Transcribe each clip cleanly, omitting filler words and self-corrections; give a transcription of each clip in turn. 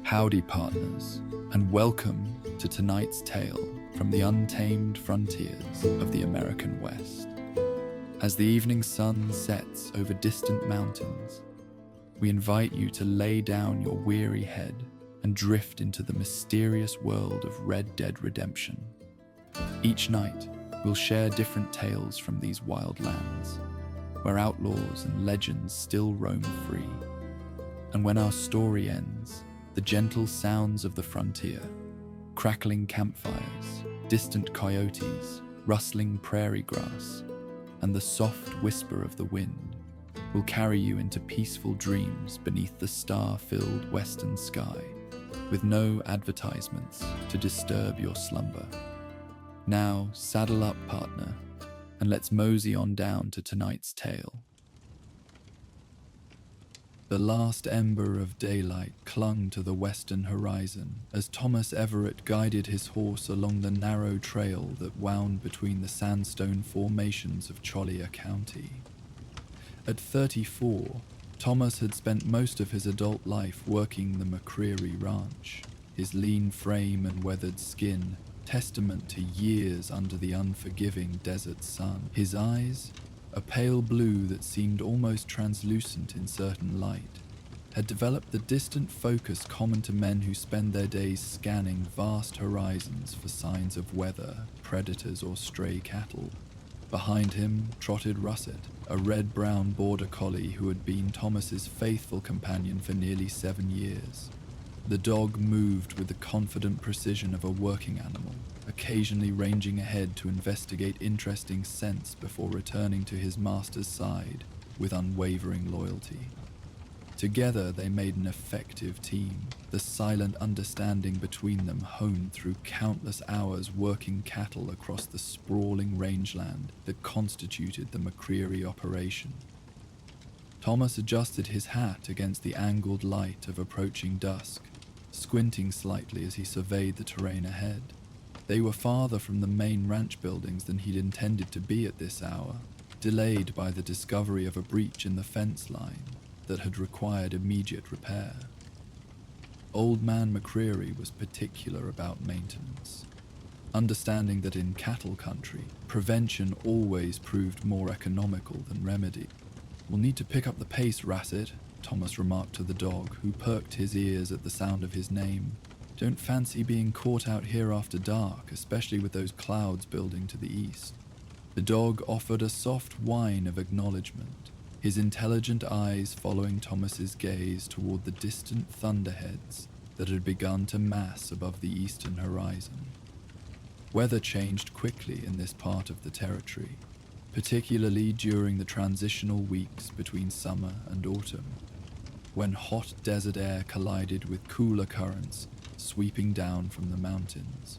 Howdy, partners, and welcome to tonight's tale from the untamed frontiers of the American West. As the evening sun sets over distant mountains, we invite you to lay down your weary head and drift into the mysterious world of Red Dead Redemption. Each night, we'll share different tales from these wild lands, where outlaws and legends still roam free. And when our story ends, the gentle sounds of the frontier, crackling campfires, distant coyotes, rustling prairie grass, and the soft whisper of the wind will carry you into peaceful dreams beneath the star-filled western sky, with no advertisements to disturb your slumber. Now, saddle up, partner, and let's mosey on down to tonight's tale. The last ember of daylight clung to the western horizon as Thomas Everett guided his horse along the narrow trail that wound between the sandstone formations of Chollier County. At 34, Thomas had spent most of his adult life working the Prairie ranch, his lean frame and weathered skin testament to years under the unforgiving desert sun. His eyes, a pale blue that seemed almost translucent in certain light, had developed the distant focus common to men who spend their days scanning vast horizons for signs of weather, predators, or stray cattle. Behind him trotted Russet, a red-brown border collie who had been Thomas's faithful companion for nearly 7 years. The dog moved with the confident precision of a working animal, occasionally ranging ahead to investigate interesting scents before returning to his master's side with unwavering loyalty. Together they made an effective team, the silent understanding between them honed through countless hours working cattle across the sprawling rangeland that constituted the Prairie operation. Thomas adjusted his hat against the angled light of approaching dusk, squinting slightly as he surveyed the terrain ahead. They were farther from the main ranch buildings than he'd intended to be at this hour, delayed by the discovery of a breach in the fence line that had required immediate repair. Old Man Prairie was particular about maintenance, understanding that in cattle country, prevention always proved more economical than remedy. "We'll need to pick up the pace, Russet," Thomas remarked to the dog, who perked his ears at the sound of his name. "Don't fancy being caught out here after dark, especially with those clouds building to the east." The dog offered a soft whine of acknowledgement, his intelligent eyes following Thomas's gaze toward the distant thunderheads that had begun to mass above the eastern horizon. Weather changed quickly in this part of the territory, particularly during the transitional weeks between summer and autumn, when hot desert air collided with cooler currents sweeping down from the mountains.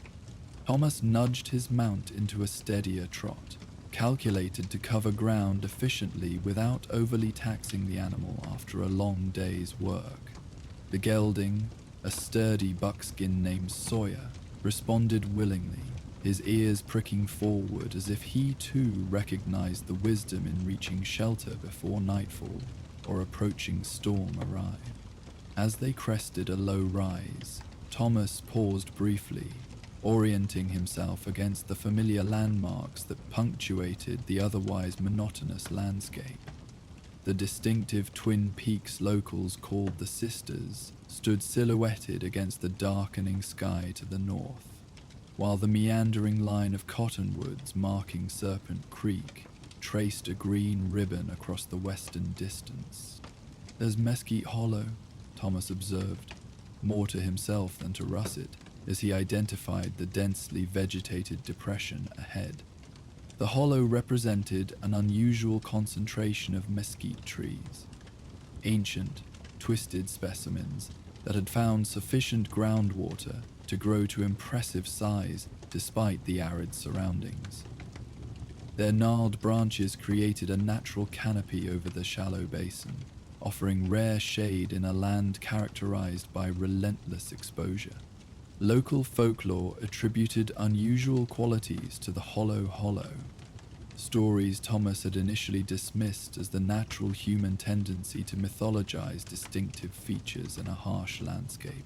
Thomas nudged his mount into a steadier trot, calculated to cover ground efficiently without overly taxing the animal after a long day's work. The gelding, a sturdy buckskin named Sawyer, responded willingly, his ears pricking forward as if he too recognized the wisdom in reaching shelter before nightfall or approaching storm arrive. As they crested a low rise, Thomas paused briefly, orienting himself against the familiar landmarks that punctuated the otherwise monotonous landscape. The distinctive Twin Peaks locals called the Sisters stood silhouetted against the darkening sky to the north, while the meandering line of cottonwoods marking Serpent Creek traced a green ribbon across the western distance. "There's Mesquite Hollow," Thomas observed, more to himself than to Russet, as he identified the densely vegetated depression ahead. The hollow represented an unusual concentration of mesquite trees, ancient, twisted specimens that had found sufficient groundwater to grow to impressive size despite the arid surroundings. Their gnarled branches created a natural canopy over the shallow basin, offering rare shade in a land characterized by relentless exposure. Local folklore attributed unusual qualities to the hollow. Stories Thomas had initially dismissed as the natural human tendency to mythologize distinctive features in a harsh landscape.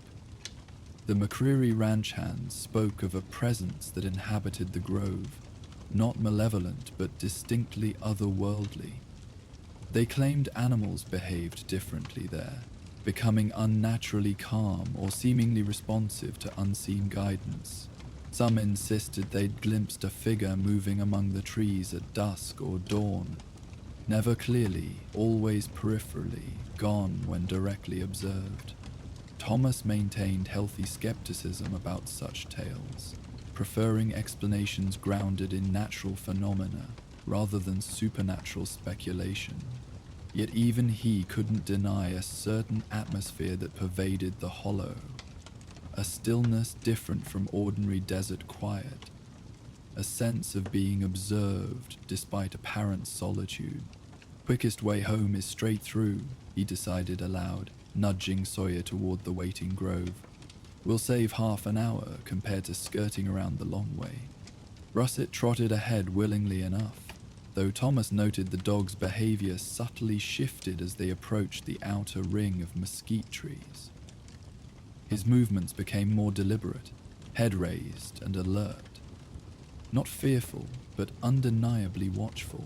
The McCreary ranch hands spoke of a presence that inhabited the grove, not malevolent but distinctly otherworldly. They claimed animals behaved differently there, becoming unnaturally calm or seemingly responsive to unseen guidance. Some insisted they'd glimpsed a figure moving among the trees at dusk or dawn, never clearly, always peripherally, gone when directly observed. Thomas maintained healthy skepticism about such tales, preferring explanations grounded in natural phenomena rather than supernatural speculation. Yet even he couldn't deny a certain atmosphere that pervaded the hollow, a stillness different from ordinary desert quiet, a sense of being observed despite apparent solitude. Quickest way home is straight through, he decided aloud, nudging Sawyer toward the waiting grove. We'll save half an hour compared to skirting around the long way. Russet trotted ahead willingly enough, though Thomas noted the dog's behavior subtly shifted as they approached the outer ring of mesquite trees. His movements became more deliberate, head raised and alert. Not fearful, but undeniably watchful.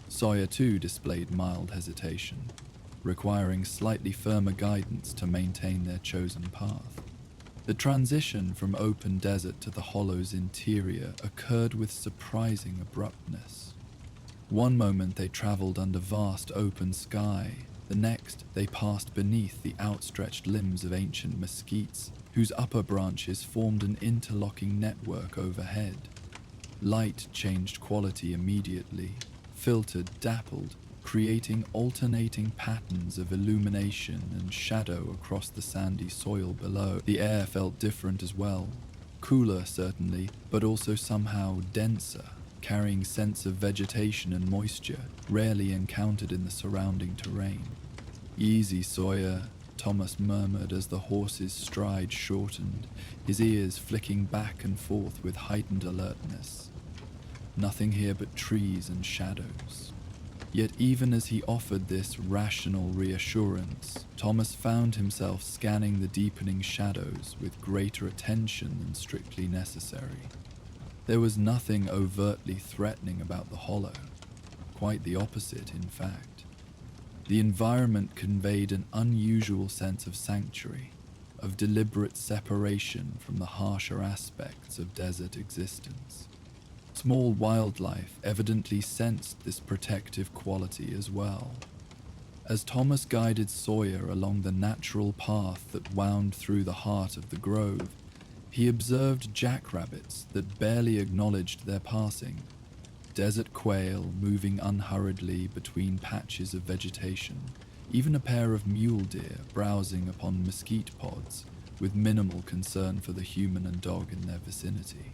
Sawyer too displayed mild hesitation, requiring slightly firmer guidance to maintain their chosen path. The transition from open desert to the hollow's interior occurred with surprising abruptness. One moment they traveled under vast open sky, the next they passed beneath the outstretched limbs of ancient mesquites, whose upper branches formed an interlocking network overhead. Light changed quality immediately, filtered, dappled, creating alternating patterns of illumination and shadow across the sandy soil below. The air felt different as well, cooler certainly, but also somehow denser, carrying scents of vegetation and moisture rarely encountered in the surrounding terrain. "Easy, Sawyer," Thomas murmured as the horse's stride shortened, his ears flicking back and forth with heightened alertness. Nothing here but trees and shadows. Yet even as he offered this rational reassurance, Thomas found himself scanning the deepening shadows with greater attention than strictly necessary. There was nothing overtly threatening about the hollow, quite the opposite, in fact. The environment conveyed an unusual sense of sanctuary, of deliberate separation from the harsher aspects of desert existence. Small wildlife evidently sensed this protective quality as well. As Thomas guided Sawyer along the natural path that wound through the heart of the grove, he observed jackrabbits that barely acknowledged their passing, desert quail moving unhurriedly between patches of vegetation, even a pair of mule deer browsing upon mesquite pods with minimal concern for the human and dog in their vicinity.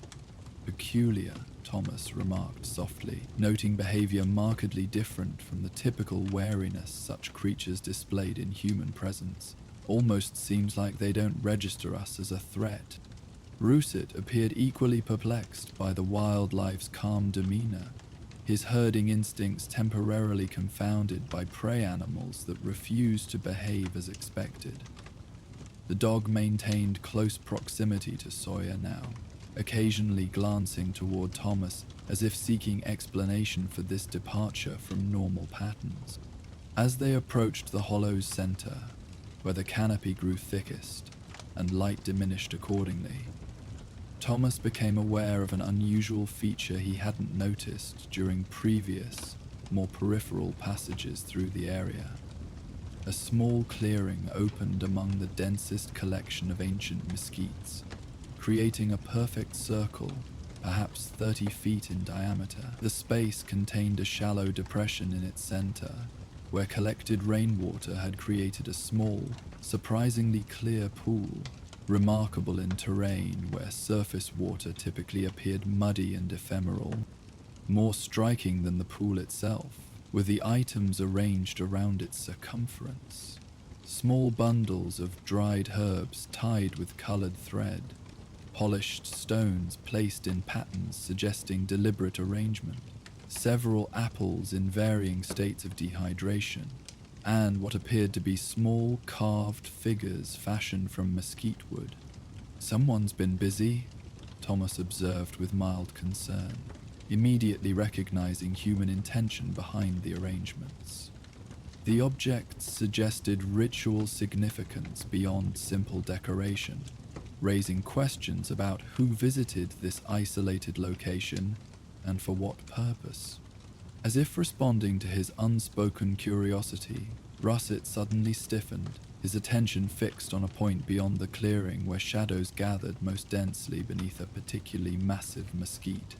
"Peculiar," Thomas remarked softly, noting behavior markedly different from the typical wariness such creatures displayed in human presence. "Almost seems like they don't register us as a threat." Russet appeared equally perplexed by the wildlife's calm demeanor, his herding instincts temporarily confounded by prey animals that refused to behave as expected. The dog maintained close proximity to Sawyer now, occasionally glancing toward Thomas as if seeking explanation for this departure from normal patterns. As they approached the hollow's center, where the canopy grew thickest and light diminished accordingly, Thomas became aware of an unusual feature he hadn't noticed during previous, more peripheral passages through the area. A small clearing opened among the densest collection of ancient mesquites, creating a perfect circle, perhaps 30 feet in diameter. The space contained a shallow depression in its center, where collected rainwater had created a small, surprisingly clear pool, remarkable in terrain where surface water typically appeared muddy and ephemeral. More striking than the pool itself were the items arranged around its circumference. Small bundles of dried herbs tied with colored thread, polished stones placed in patterns suggesting deliberate arrangement, several apples in varying states of dehydration, and what appeared to be small carved figures fashioned from mesquite wood. "Someone's been busy," Thomas observed with mild concern, immediately recognizing human intention behind the arrangements. The objects suggested ritual significance beyond simple decoration, raising questions about who visited this isolated location and for what purpose. As if responding to his unspoken curiosity, Russet suddenly stiffened, his attention fixed on a point beyond the clearing where shadows gathered most densely beneath a particularly massive mesquite.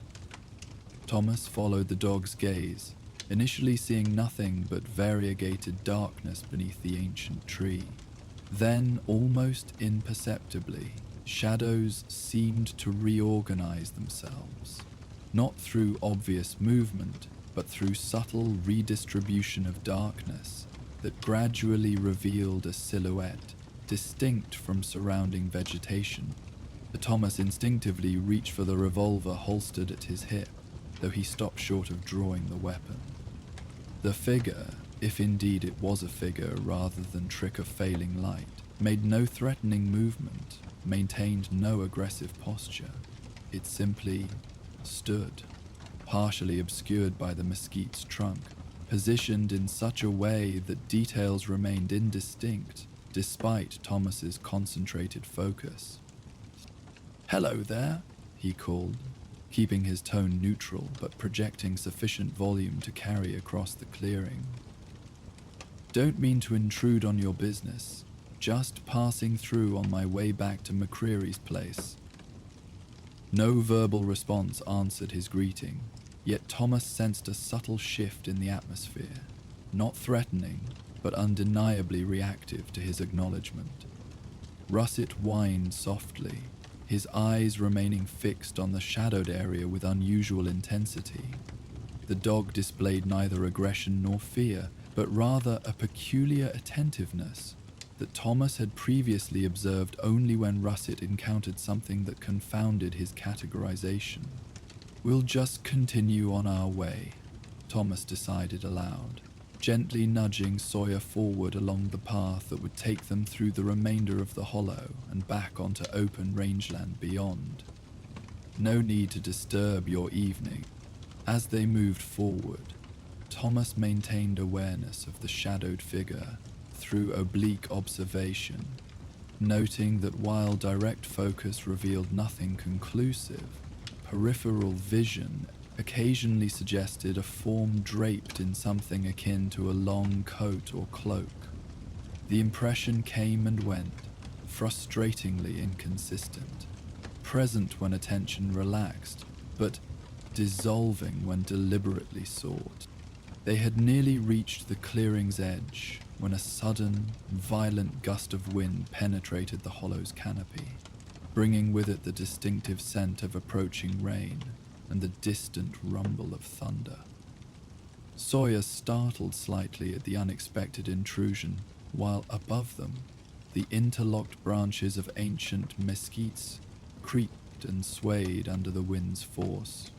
Thomas followed the dog's gaze, initially seeing nothing but variegated darkness beneath the ancient tree. Then, almost imperceptibly, shadows seemed to reorganize themselves, not through obvious movement, but through subtle redistribution of darkness that gradually revealed a silhouette distinct from surrounding vegetation. Thomas instinctively reached for the revolver holstered at his hip, though he stopped short of drawing the weapon. The figure, if indeed it was a figure rather than trick of failing light, made no threatening movement, maintained no aggressive posture. It simply stood, partially obscured by the mesquite's trunk, positioned in such a way that details remained indistinct despite Thomas's concentrated focus. "Hello there," he called, keeping his tone neutral but projecting sufficient volume to carry across the clearing. "Don't mean to intrude on your business, just passing through on my way back to McCreary's place." No verbal response answered his greeting, yet Thomas sensed a subtle shift in the atmosphere, not threatening, but undeniably reactive to his acknowledgement. Russet whined softly, his eyes remaining fixed on the shadowed area with unusual intensity. The dog displayed neither aggression nor fear, but rather a peculiar attentiveness that Thomas had previously observed only when Russet encountered something that confounded his categorization. "We'll just continue on our way," Thomas decided aloud, gently nudging Sawyer forward along the path that would take them through the remainder of the hollow and back onto open rangeland beyond. "No need to disturb your evening." As they moved forward, Thomas maintained awareness of the shadowed figure through oblique observation, noting that while direct focus revealed nothing conclusive, peripheral vision occasionally suggested a form draped in something akin to a long coat or cloak. The impression came and went, frustratingly inconsistent, present when attention relaxed, but dissolving when deliberately sought. They had nearly reached the clearing's edge when a sudden, violent gust of wind penetrated the hollow's canopy, bringing with it the distinctive scent of approaching rain and the distant rumble of thunder. Sawyer startled slightly at the unexpected intrusion, while above them, the interlocked branches of ancient mesquites creaked and swayed under the wind's force.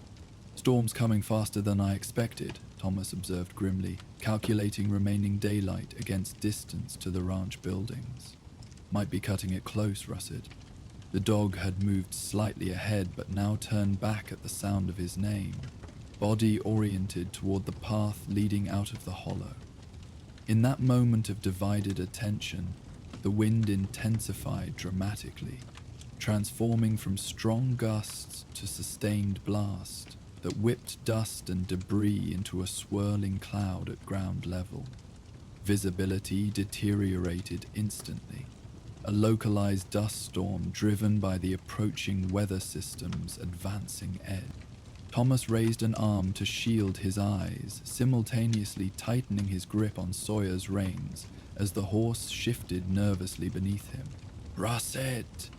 "Storm's coming faster than I expected," Thomas observed grimly, calculating remaining daylight against distance to the ranch buildings. "Might be cutting it close," Russet. The dog had moved slightly ahead but now turned back at the sound of his name, body oriented toward the path leading out of the hollow. In that moment of divided attention, the wind intensified dramatically, transforming from strong gusts to sustained blast that whipped dust and debris into a swirling cloud at ground level. Visibility deteriorated instantly, a localized dust storm driven by the approaching weather system's advancing edge. Thomas raised an arm to shield his eyes, simultaneously tightening his grip on Sawyer's reins as the horse shifted nervously beneath him. "Russet!"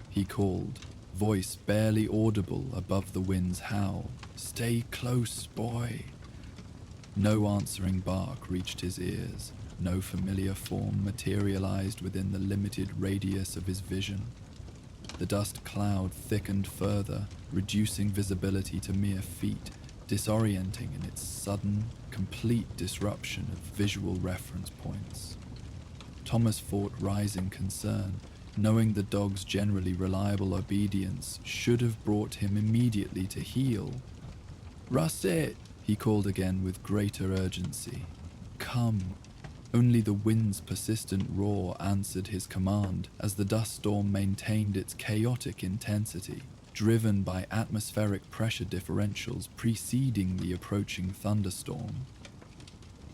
he called, voice barely audible above the wind's howl. "Stay close, boy." No answering bark reached his ears. No familiar form materialized within the limited radius of his vision. The dust cloud thickened further, reducing visibility to mere feet, disorienting in its sudden, complete disruption of visual reference points. Thomas fought rising concern, knowing the dog's generally reliable obedience should have brought him immediately to heel. "Russet!" he called again with greater urgency. "Come!" Only the wind's persistent roar answered his command as the dust storm maintained its chaotic intensity, driven by atmospheric pressure differentials preceding the approaching thunderstorm.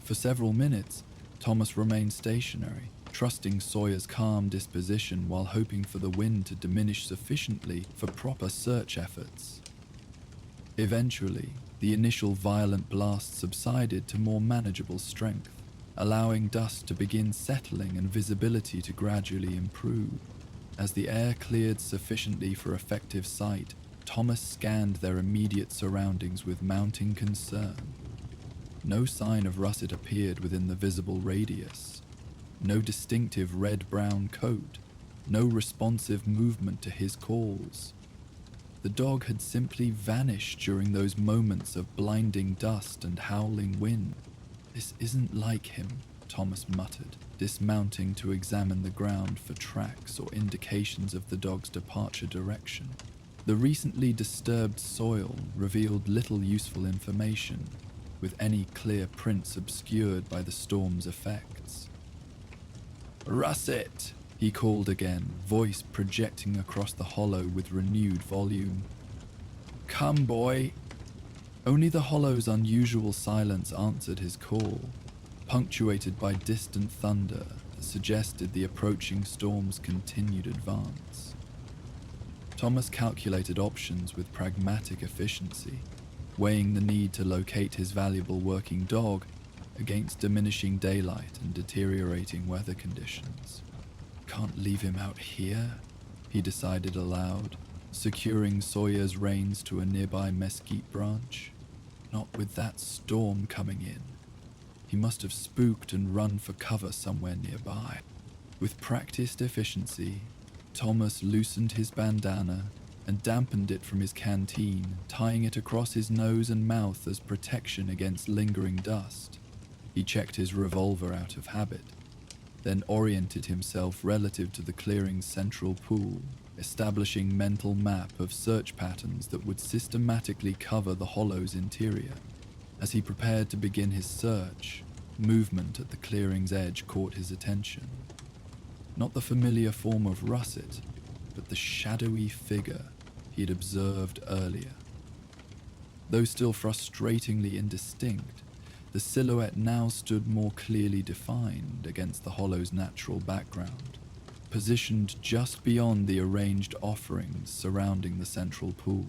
For several minutes, Thomas remained stationary, trusting Sawyer's calm disposition while hoping for the wind to diminish sufficiently for proper search efforts. Eventually, the initial violent blast subsided to more manageable strength, allowing dust to begin settling and visibility to gradually improve. As the air cleared sufficiently for effective sight, Thomas scanned their immediate surroundings with mounting concern. No sign of Russet appeared within the visible radius. No distinctive red-brown coat, no responsive movement to his calls. The dog had simply vanished during those moments of blinding dust and howling wind. "This isn't like him," Thomas muttered, dismounting to examine the ground for tracks or indications of the dog's departure direction. The recently disturbed soil revealed little useful information, with any clear prints obscured by the storm's effects. "Russet!" he called again, voice projecting across the hollow with renewed volume. "Come, boy!" Only the hollow's unusual silence answered his call, punctuated by distant thunder that suggested the approaching storm's continued advance. Thomas calculated options with pragmatic efficiency, weighing the need to locate his valuable working dog against diminishing daylight and deteriorating weather conditions. "Can't leave him out here," he decided aloud, securing Sawyer's reins to a nearby mesquite branch. "Not with that storm coming in. He must have spooked and run for cover somewhere nearby." With practiced efficiency, Thomas loosened his bandana and dampened it from his canteen, tying it across his nose and mouth as protection against lingering dust. He checked his revolver out of habit, then oriented himself relative to the clearing's central pool, establishing mental map of search patterns that would systematically cover the hollow's interior. As he prepared to begin his search, movement at the clearing's edge caught his attention. Not the familiar form of Russet, but the shadowy figure he had observed earlier. Though still frustratingly indistinct, the silhouette now stood more clearly defined against the hollow's natural background, positioned just beyond the arranged offerings surrounding the central pool.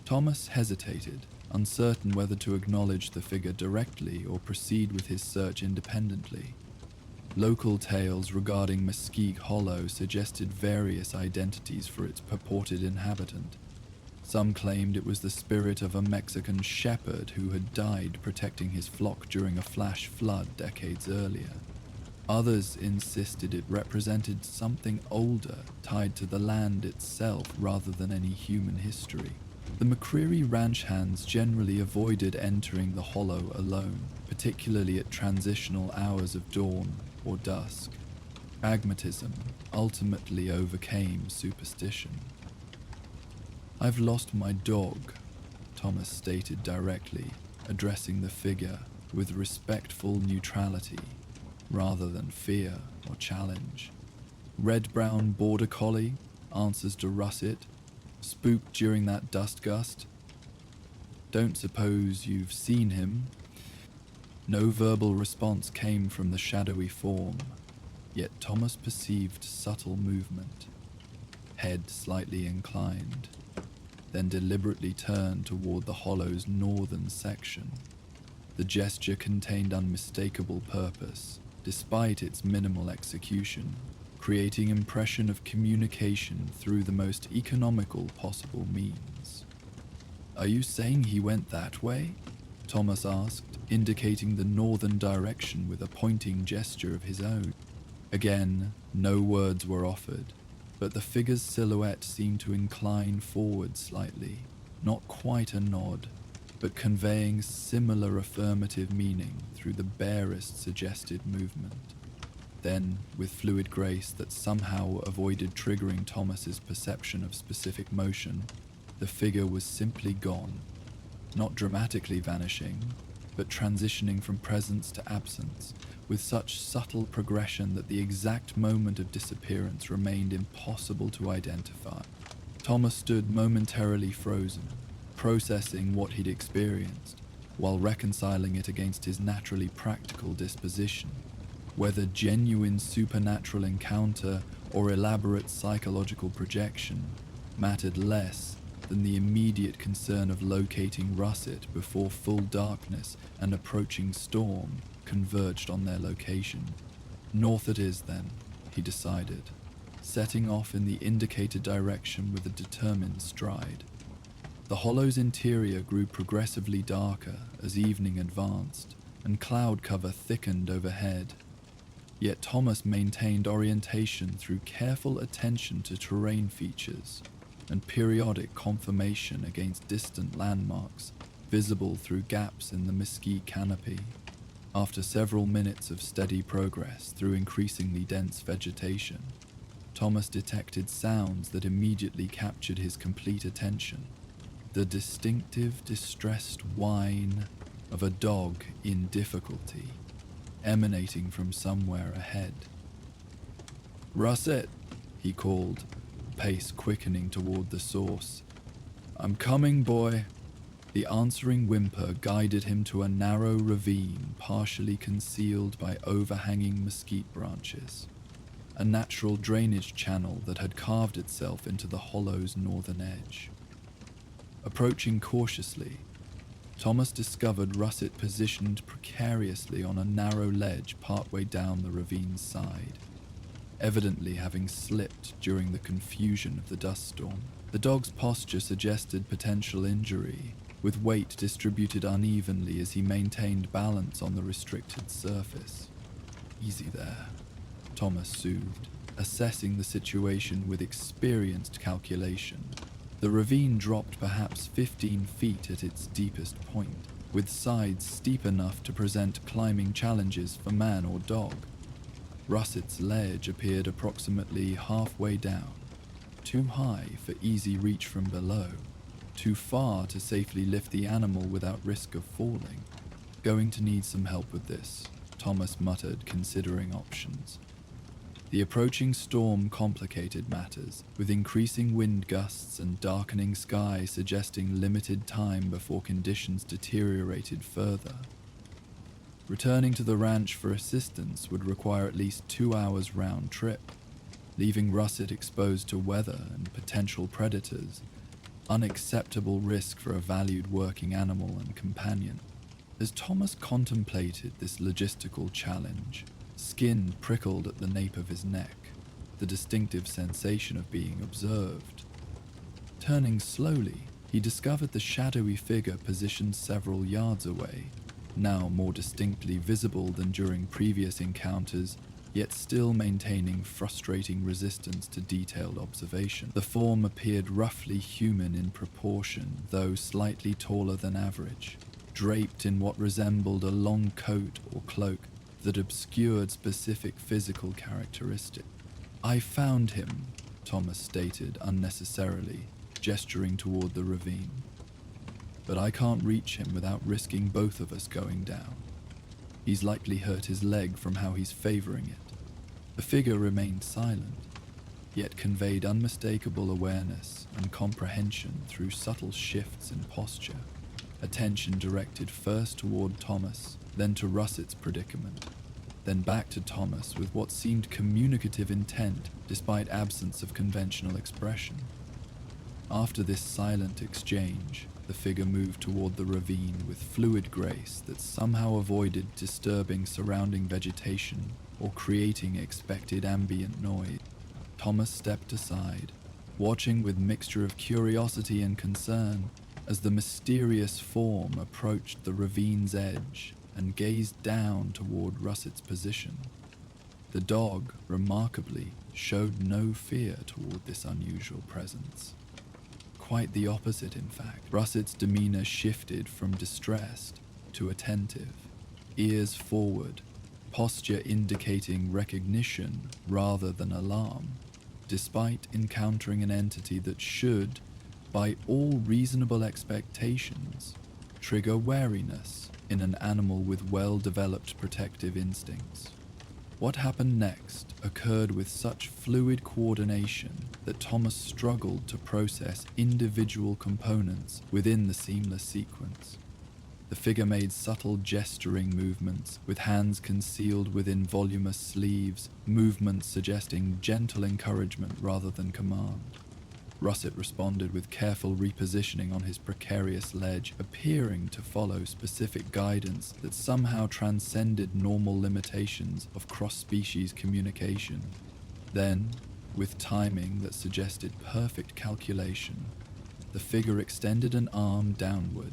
Thomas hesitated, uncertain whether to acknowledge the figure directly or proceed with his search independently. Local tales regarding Mesquite Hollow suggested various identities for its purported inhabitant. Some claimed it was the spirit of a Mexican shepherd who had died protecting his flock during a flash flood decades earlier. Others insisted it represented something older, tied to the land itself rather than any human history. The Prairie ranch hands generally avoided entering the hollow alone, particularly at transitional hours of dawn or dusk. Pragmatism ultimately overcame superstition. "I've lost my dog," Thomas stated directly, addressing the figure with respectful neutrality rather than fear or challenge. "Red-brown border collie, answers to Russet, spooked during that dust gust. Don't suppose you've seen him?" No verbal response came from the shadowy form, yet Thomas perceived subtle movement. Head slightly inclined, then deliberately turned toward the hollow's northern section. The gesture contained unmistakable purpose, despite its minimal execution, creating impression of communication through the most economical possible means. "Are you saying he went that way?" Thomas asked, indicating the northern direction with a pointing gesture of his own. Again, no words were offered, but the figure's silhouette seemed to incline forward slightly, not quite a nod, but conveying similar affirmative meaning through the barest suggested movement. Then, with fluid grace that somehow avoided triggering Thomas's perception of specific motion, the figure was simply gone, not dramatically vanishing, but transitioning from presence to absence, with such subtle progression that the exact moment of disappearance remained impossible to identify. Thomas stood momentarily frozen, processing what he'd experienced, while reconciling it against his naturally practical disposition. Whether genuine supernatural encounter or elaborate psychological projection mattered less than the immediate concern of locating Russet before full darkness and approaching storm converged on their location. North it is then, he decided, setting off in the indicated direction with a determined stride. The hollow's interior grew progressively darker as evening advanced, and cloud cover thickened overhead. Yet Thomas maintained orientation through careful attention to terrain features and periodic confirmation against distant landmarks visible through gaps in the mesquite canopy. After several minutes of steady progress through increasingly dense vegetation, Thomas detected sounds that immediately captured his complete attention. The distinctive, distressed whine of a dog in difficulty, emanating from somewhere ahead. "Russet," he called, pace quickening toward the source. "I'm coming, boy." The answering whimper guided him to a narrow ravine partially concealed by overhanging mesquite branches, a natural drainage channel that had carved itself into the hollow's northern edge. Approaching cautiously, Thomas discovered Russet positioned precariously on a narrow ledge partway down the ravine's side, evidently having slipped during the confusion of the dust storm. The dog's posture suggested potential injury, with weight distributed unevenly as he maintained balance on the restricted surface. "Easy there," Thomas soothed, assessing the situation with experienced calculation. The ravine dropped perhaps 15 feet at its deepest point, with sides steep enough to present climbing challenges for man or dog. Russet's ledge appeared approximately halfway down, too high for easy reach from below, too far to safely lift the animal without risk of falling. "Going to need some help with this," Thomas muttered, considering options. The approaching storm complicated matters, with increasing wind gusts and darkening sky suggesting limited time before conditions deteriorated further. Returning to the ranch for assistance would require at least 2 hours round trip, leaving Russet exposed to weather and potential predators, unacceptable risk for a valued working animal and companion. As Thomas contemplated this logistical challenge, skin prickled at the nape of his neck, the distinctive sensation of being observed. Turning slowly, he discovered the shadowy figure positioned several yards away, now more distinctly visible than during previous encounters, yet still maintaining frustrating resistance to detailed observation. The form appeared roughly human in proportion, though slightly taller than average, draped in what resembled a long coat or cloak that obscured specific physical characteristics. "I found him," Thomas stated unnecessarily, gesturing toward the ravine. "But I can't reach him without risking both of us going down. He's likely hurt his leg from how he's favoring it." The figure remained silent, yet conveyed unmistakable awareness and comprehension through subtle shifts in posture, attention directed first toward Thomas, then to Russet's predicament, then back to Thomas with what seemed communicative intent despite absence of conventional expression. After this silent exchange, the figure moved toward the ravine with fluid grace that somehow avoided disturbing surrounding vegetation or creating expected ambient noise. Thomas stepped aside, watching with mixture of curiosity and concern as the mysterious form approached the ravine's edge and gazed down toward Russet's position. The dog, remarkably, showed no fear toward this unusual presence. Quite the opposite, in fact. Russet's demeanor shifted from distressed to attentive, ears forward, posture indicating recognition rather than alarm, despite encountering an entity that should, by all reasonable expectations, trigger wariness in an animal with well-developed protective instincts. What happened next occurred with such fluid coordination that Thomas struggled to process individual components within the seamless sequence. The figure made subtle gesturing movements, with hands concealed within voluminous sleeves, movements suggesting gentle encouragement rather than command. Russet responded with careful repositioning on his precarious ledge, appearing to follow specific guidance that somehow transcended normal limitations of cross-species communication. Then, with timing that suggested perfect calculation, the figure extended an arm downward,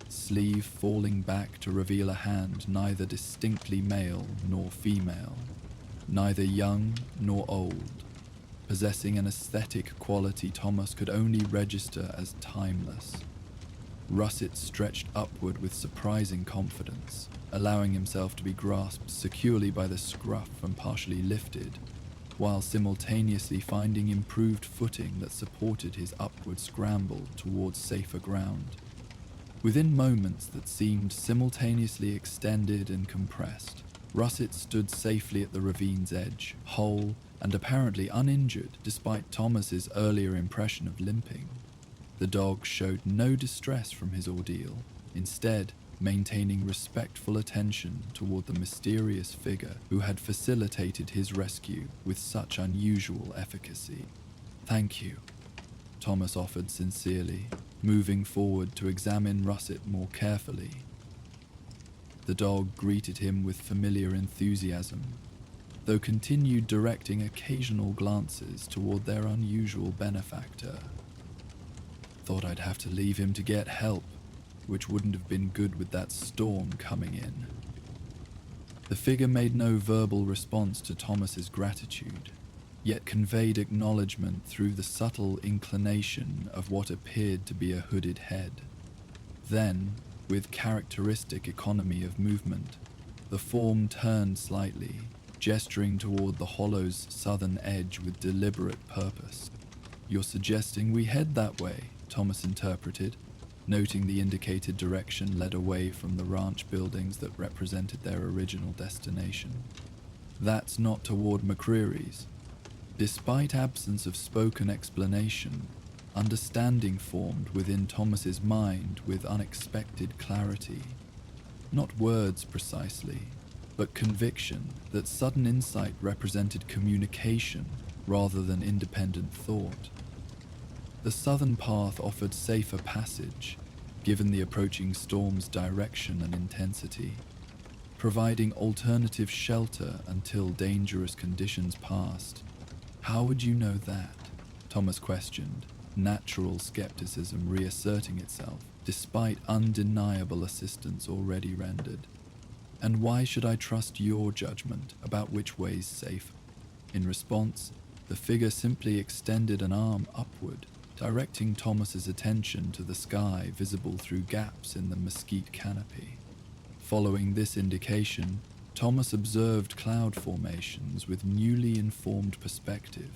sleeve falling back to reveal a hand neither distinctly male nor female, neither young nor old, possessing an aesthetic quality Thomas could only register as timeless. Russet stretched upward with surprising confidence, allowing himself to be grasped securely by the scruff and partially lifted, while simultaneously finding improved footing that supported his upward scramble towards safer ground. Within moments that seemed simultaneously extended and compressed, Russet stood safely at the ravine's edge, whole and apparently uninjured despite Thomas's earlier impression of limping. The dog showed no distress from his ordeal, instead maintaining respectful attention toward the mysterious figure who had facilitated his rescue with such unusual efficacy. "Thank you," Thomas offered sincerely, moving forward to examine Russet more carefully. The dog greeted him with familiar enthusiasm, though continued directing occasional glances toward their unusual benefactor. "Thought I'd have to leave him to get help, which wouldn't have been good with that storm coming in." The figure made no verbal response to Thomas's gratitude, yet conveyed acknowledgement through the subtle inclination of what appeared to be a hooded head. Then, with characteristic economy of movement, the form turned slightly, gesturing toward the hollow's southern edge with deliberate purpose. "You're suggesting we head that way," Thomas interpreted, noting the indicated direction led away from the ranch buildings that represented their original destination. "That's not toward McCreary's." Despite absence of spoken explanation, understanding formed within Thomas's mind with unexpected clarity. Not words precisely, but conviction that sudden insight represented communication rather than independent thought. The southern path offered safer passage, given the approaching storm's direction and intensity, providing alternative shelter until dangerous conditions passed. "How would you know that?" Thomas questioned, natural skepticism reasserting itself despite undeniable assistance already rendered. "And why should I trust your judgment about which way's safe?" In response, the figure simply extended an arm upward, directing Thomas's attention to the sky visible through gaps in the mesquite canopy. Following this indication, Thomas observed cloud formations with newly informed perspective,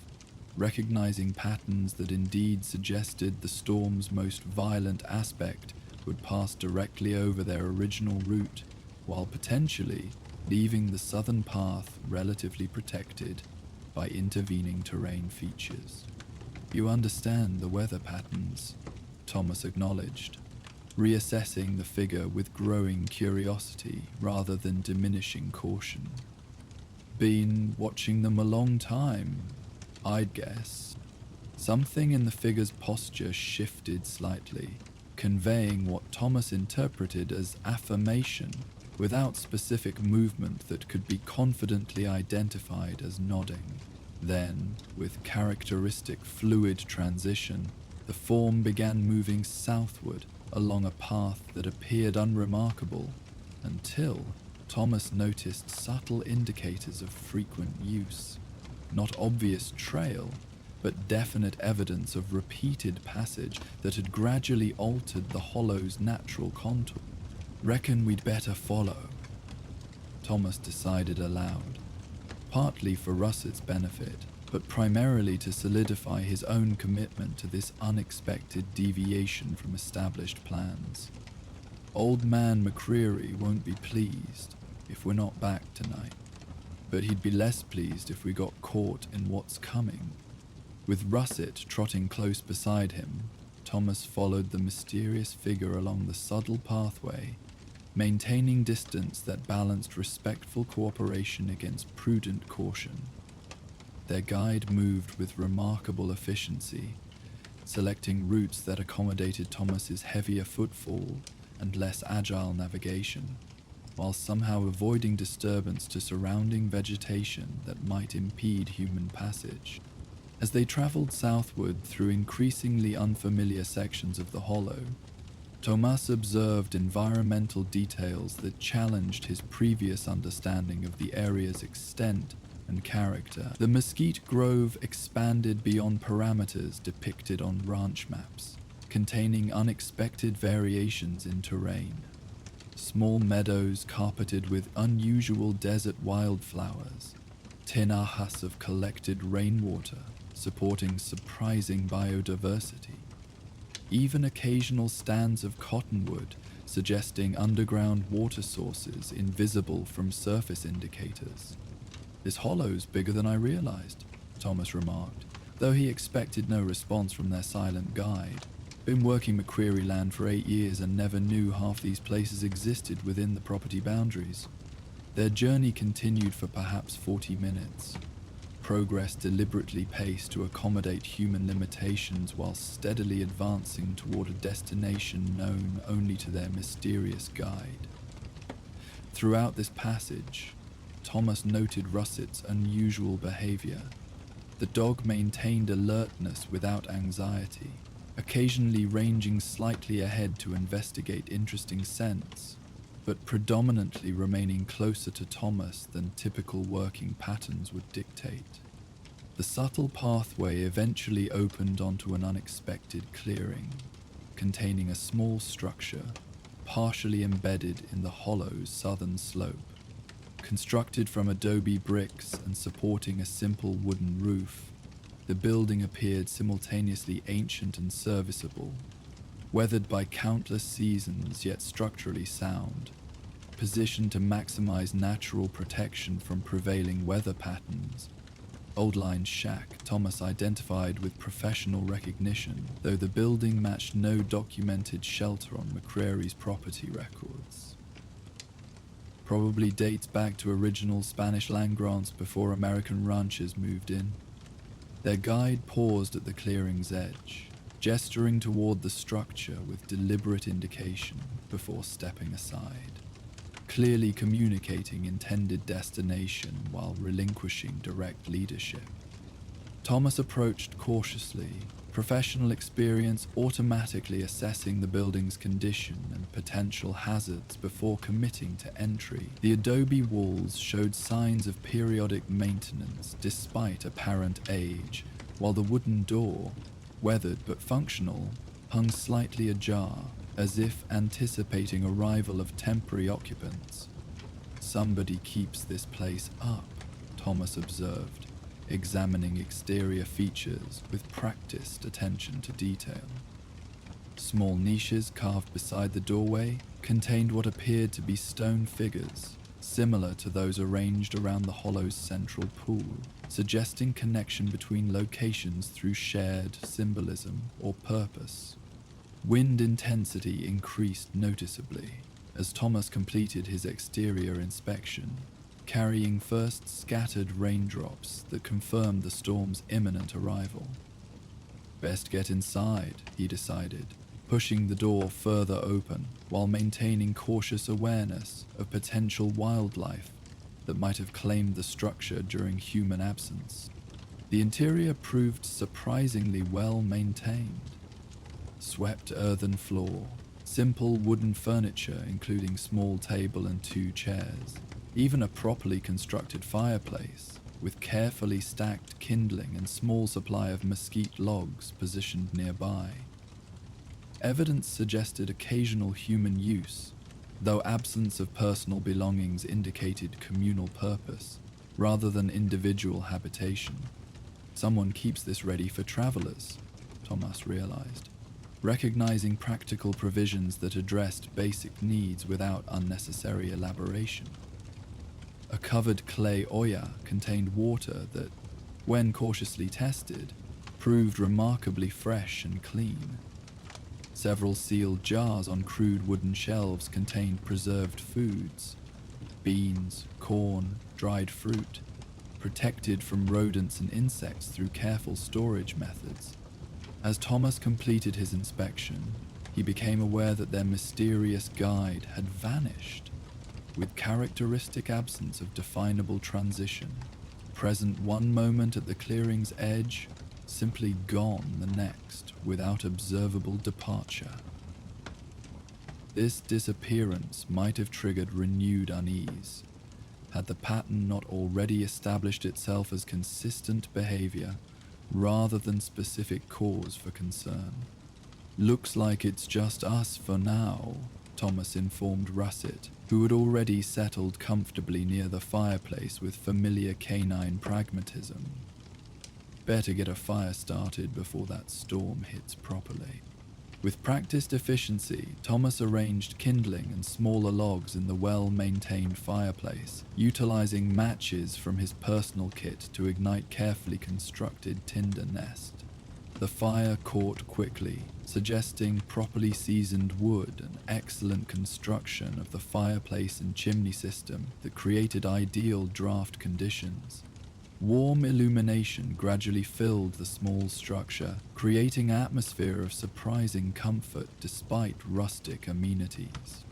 recognizing patterns that indeed suggested the storm's most violent aspect would pass directly over their original route, while potentially leaving the southern path relatively protected by intervening terrain features. "You understand the weather patterns," Thomas acknowledged, reassessing the figure with growing curiosity rather than diminishing caution. "Been watching them a long time, I'd guess." Something in the figure's posture shifted slightly, conveying what Thomas interpreted as affirmation without specific movement that could be confidently identified as nodding. Then, with characteristic fluid transition, the form began moving southward along a path that appeared unremarkable until Thomas noticed subtle indicators of frequent use. Not obvious trail, but definite evidence of repeated passage that had gradually altered the hollow's natural contour. "Reckon we'd better follow," Thomas decided aloud, partly for Russet's benefit, but primarily to solidify his own commitment to this unexpected deviation from established plans. "Old man McCreary won't be pleased if we're not back tonight, but he'd be less pleased if we got caught in what's coming." With Russet trotting close beside him, Thomas followed the mysterious figure along the subtle pathway, maintaining distance that balanced respectful cooperation against prudent caution. Their guide moved with remarkable efficiency, selecting routes that accommodated Thomas's heavier footfall and less agile navigation, while somehow avoiding disturbance to surrounding vegetation that might impede human passage. As they traveled southward through increasingly unfamiliar sections of the hollow, Thomas observed environmental details that challenged his previous understanding of the area's extent and character. The mesquite grove expanded beyond parameters depicted on ranch maps, containing unexpected variations in terrain. Small meadows carpeted with unusual desert wildflowers, tinajas of collected rainwater, supporting surprising biodiversity. Even occasional stands of cottonwood suggesting underground water sources invisible from surface indicators. "This hollow's bigger than I realized," Thomas remarked, though he expected no response from their silent guide. "Been working McCreary land for 8 years and never knew half these places existed within the property boundaries." Their journey continued for perhaps 40 minutes, progress deliberately paced to accommodate human limitations while steadily advancing toward a destination known only to their mysterious guide. Throughout this passage, Thomas noted Russet's unusual behavior. The dog maintained alertness without anxiety, occasionally ranging slightly ahead to investigate interesting scents, but predominantly remaining closer to Thomas than typical working patterns would dictate. The subtle pathway eventually opened onto an unexpected clearing, containing a small structure partially embedded in the hollow's southern slope. Constructed from adobe bricks and supporting a simple wooden roof, the building appeared simultaneously ancient and serviceable, weathered by countless seasons yet structurally sound, positioned to maximize natural protection from prevailing weather patterns. Old Line Shack, Thomas identified with professional recognition, though the building matched no documented shelter on McCreary's property records. Probably dates back to original Spanish land grants before American ranchers moved in. Their guide paused at the clearing's edge, gesturing toward the structure with deliberate indication before stepping aside, clearly communicating intended destination while relinquishing direct leadership. Thomas approached cautiously, professional experience automatically assessing the building's condition and potential hazards before committing to entry. The adobe walls showed signs of periodic maintenance despite apparent age, while the wooden door, weathered but functional, hung slightly ajar, as if anticipating arrival of temporary occupants. "Somebody keeps this place up," Thomas observed, examining exterior features with practiced attention to detail. Small niches carved beside the doorway contained what appeared to be stone figures, similar to those arranged around the hollow's central pool, suggesting connection between locations through shared symbolism or purpose. Wind intensity increased noticeably as Thomas completed his exterior inspection, carrying first scattered raindrops that confirmed the storm's imminent arrival. "Best get inside," he decided, pushing the door further open while maintaining cautious awareness of potential wildlife that might have claimed the structure during human absence. The interior proved surprisingly well maintained. Swept earthen floor, simple wooden furniture including small table and 2 chairs, even a properly constructed fireplace, with carefully stacked kindling and small supply of mesquite logs positioned nearby. Evidence suggested occasional human use, though absence of personal belongings indicated communal purpose rather than individual habitation. Someone keeps this ready for travelers, Thomas realized, recognizing practical provisions that addressed basic needs without unnecessary elaboration. A covered clay olla contained water that, when cautiously tested, proved remarkably fresh and clean. Several sealed jars on crude wooden shelves contained preserved foods, beans, corn, dried fruit, protected from rodents and insects through careful storage methods. As Thomas completed his inspection, he became aware that their mysterious guide had vanished, with characteristic absence of definable transition, present one moment at the clearing's edge, simply gone the next without observable departure. This disappearance might have triggered renewed unease, had the pattern not already established itself as consistent behavior rather than specific cause for concern. "Looks like it's just us for now," Thomas informed Russet, who had already settled comfortably near the fireplace with familiar canine pragmatism. "Better get a fire started before that storm hits properly." With practiced efficiency, Thomas arranged kindling and smaller logs in the well-maintained fireplace, utilizing matches from his personal kit to ignite carefully constructed tinder nest. The fire caught quickly, suggesting properly seasoned wood and excellent construction of the fireplace and chimney system that created ideal draft conditions. Warm illumination gradually filled the small structure, creating an atmosphere of surprising comfort despite rustic amenities.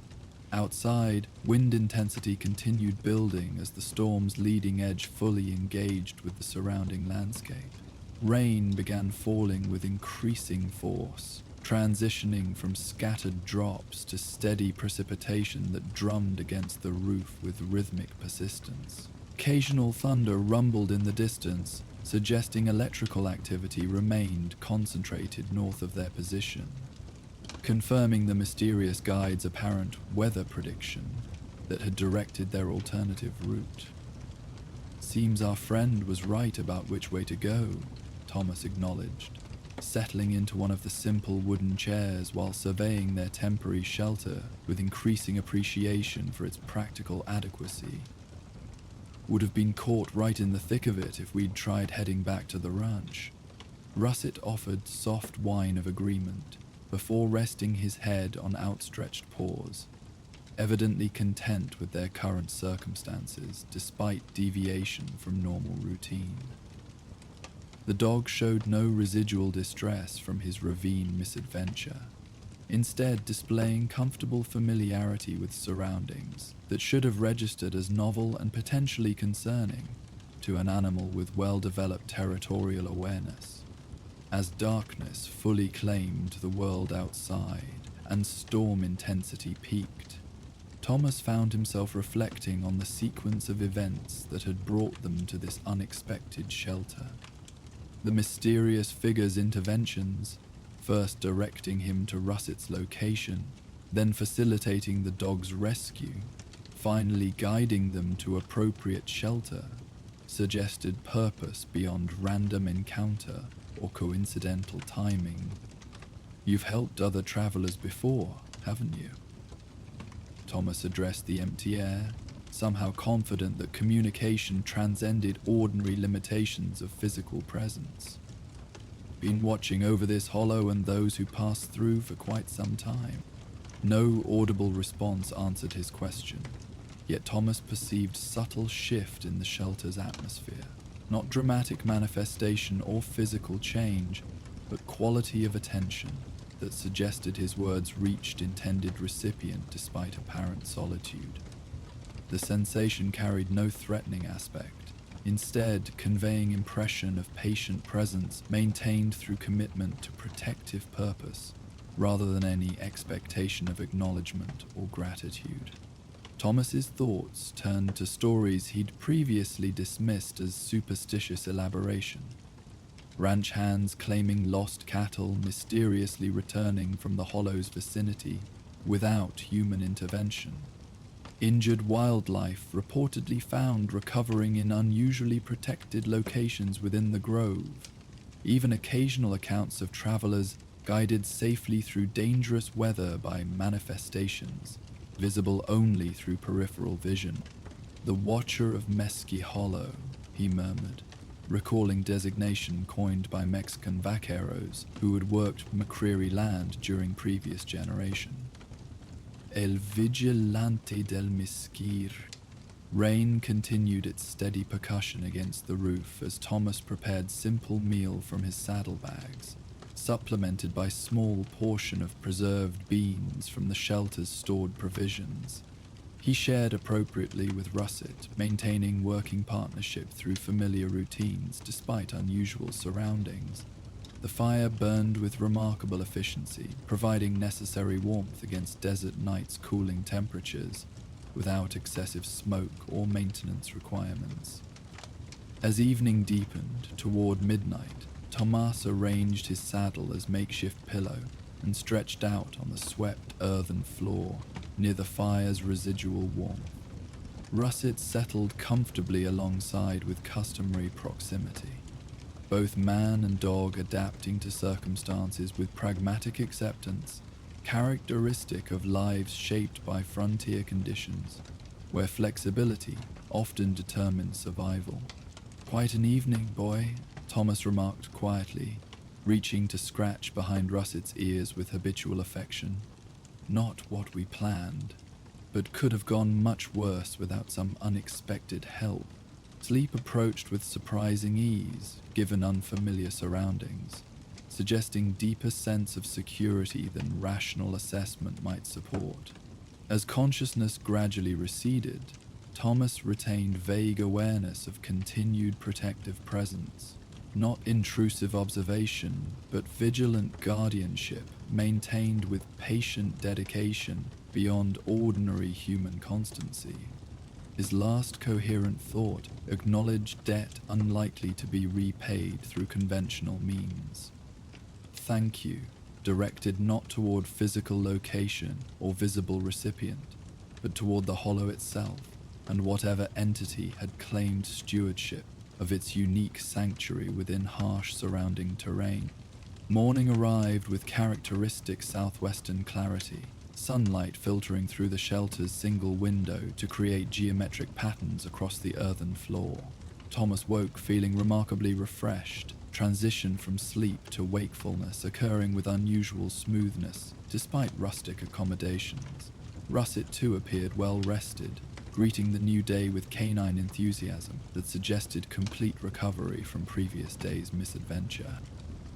Outside, wind intensity continued building as the storm's leading edge fully engaged with the surrounding landscape. Rain began falling with increasing force, transitioning from scattered drops to steady precipitation that drummed against the roof with rhythmic persistence. Occasional thunder rumbled in the distance, suggesting electrical activity remained concentrated north of their position, confirming the mysterious guide's apparent weather prediction that had directed their alternative route. "Seems our friend was right about which way to go," Thomas acknowledged, settling into one of the simple wooden chairs while surveying their temporary shelter with increasing appreciation for its practical adequacy. "Would have been caught right in the thick of it if we'd tried heading back to the ranch." Russet offered soft whine of agreement before resting his head on outstretched paws, evidently content with their current circumstances despite deviation from normal routine. The dog showed no residual distress from his ravine misadventure, instead displaying comfortable familiarity with surroundings that should have registered as novel and potentially concerning to an animal with well-developed territorial awareness. As darkness fully claimed the world outside and storm intensity peaked, Thomas found himself reflecting on the sequence of events that had brought them to this unexpected shelter. The mysterious figure's interventions, first directing him to Russet's location, then facilitating the dog's rescue, finally guiding them to appropriate shelter, suggested purpose beyond random encounter or coincidental timing. "You've helped other travelers before, haven't you?" Thomas addressed the empty air, somehow confident that communication transcended ordinary limitations of physical presence. "Been watching over this hollow and those who pass through for quite some time." No audible response answered his question, yet Thomas perceived subtle shift in the shelter's atmosphere. Not dramatic manifestation or physical change, but quality of attention that suggested his words reached intended recipient despite apparent solitude. The sensation carried no threatening aspect, instead conveying impression of patient presence maintained through commitment to protective purpose, rather than any expectation of acknowledgement or gratitude. Thomas's thoughts turned to stories he'd previously dismissed as superstitious elaboration. Ranch hands claiming lost cattle mysteriously returning from the hollow's vicinity without human intervention. Injured wildlife reportedly found recovering in unusually protected locations within the grove. Even occasional accounts of travelers guided safely through dangerous weather by manifestations, visible only through peripheral vision. "The Watcher of Mesquite Hollow," he murmured, recalling designation coined by Mexican vaqueros who had worked Prairie land during previous generation. El Vigilante del Mesquite. Rain continued its steady percussion against the roof as Thomas prepared simple meal from his saddlebags, supplemented by small portion of preserved beans from the shelter's stored provisions. He shared appropriately with Russet, maintaining working partnership through familiar routines despite unusual surroundings. The fire burned with remarkable efficiency, providing necessary warmth against desert nights' cooling temperatures, without excessive smoke or maintenance requirements. As evening deepened toward midnight, Thomas arranged his saddle as makeshift pillow and stretched out on the swept earthen floor near the fire's residual warmth. Russet settled comfortably alongside with customary proximity, both man and dog adapting to circumstances with pragmatic acceptance, characteristic of lives shaped by frontier conditions, where flexibility often determines survival. "Quite an evening, boy," Thomas remarked quietly, reaching to scratch behind Russet's ears with habitual affection. "Not what we planned, but could have gone much worse without some unexpected help." Sleep approached with surprising ease, given unfamiliar surroundings, suggesting deeper sense of security than rational assessment might support. As consciousness gradually receded, Thomas retained vague awareness of continued protective presence, not intrusive observation, but vigilant guardianship maintained with patient dedication beyond ordinary human constancy. His last coherent thought acknowledged debt unlikely to be repaid through conventional means. "Thank you," directed not toward physical location or visible recipient, but toward the hollow itself and whatever entity had claimed stewardship of its unique sanctuary within harsh surrounding terrain. Morning arrived with characteristic southwestern clarity, sunlight filtering through the shelter's single window to create geometric patterns across the earthen floor. Thomas woke feeling remarkably refreshed, transition from sleep to wakefulness occurring with unusual smoothness, despite rustic accommodations. Russet too appeared well rested, greeting the new day with canine enthusiasm that suggested complete recovery from previous day's misadventure.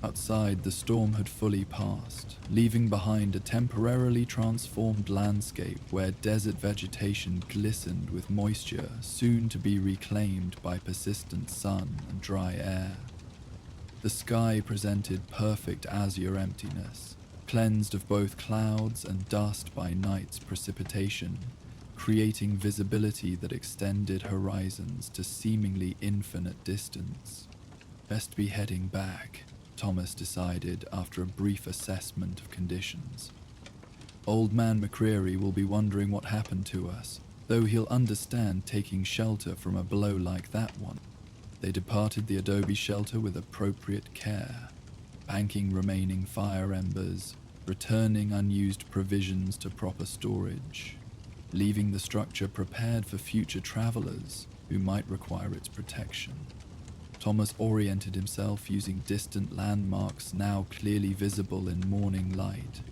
Outside, the storm had fully passed, leaving behind a temporarily transformed landscape where desert vegetation glistened with moisture soon to be reclaimed by persistent sun and dry air. The sky presented perfect azure emptiness, cleansed of both clouds and dust by night's precipitation, creating visibility that extended horizons to seemingly infinite distance. "Best be heading back," Thomas decided after a brief assessment of conditions. "Old man McCreary will be wondering what happened to us, though he'll understand taking shelter from a blow like that one." They departed the adobe shelter with appropriate care, banking remaining fire embers, returning unused provisions to proper storage, leaving the structure prepared for future travelers who might require its protection. Thomas oriented himself using distant landmarks now clearly visible in morning light,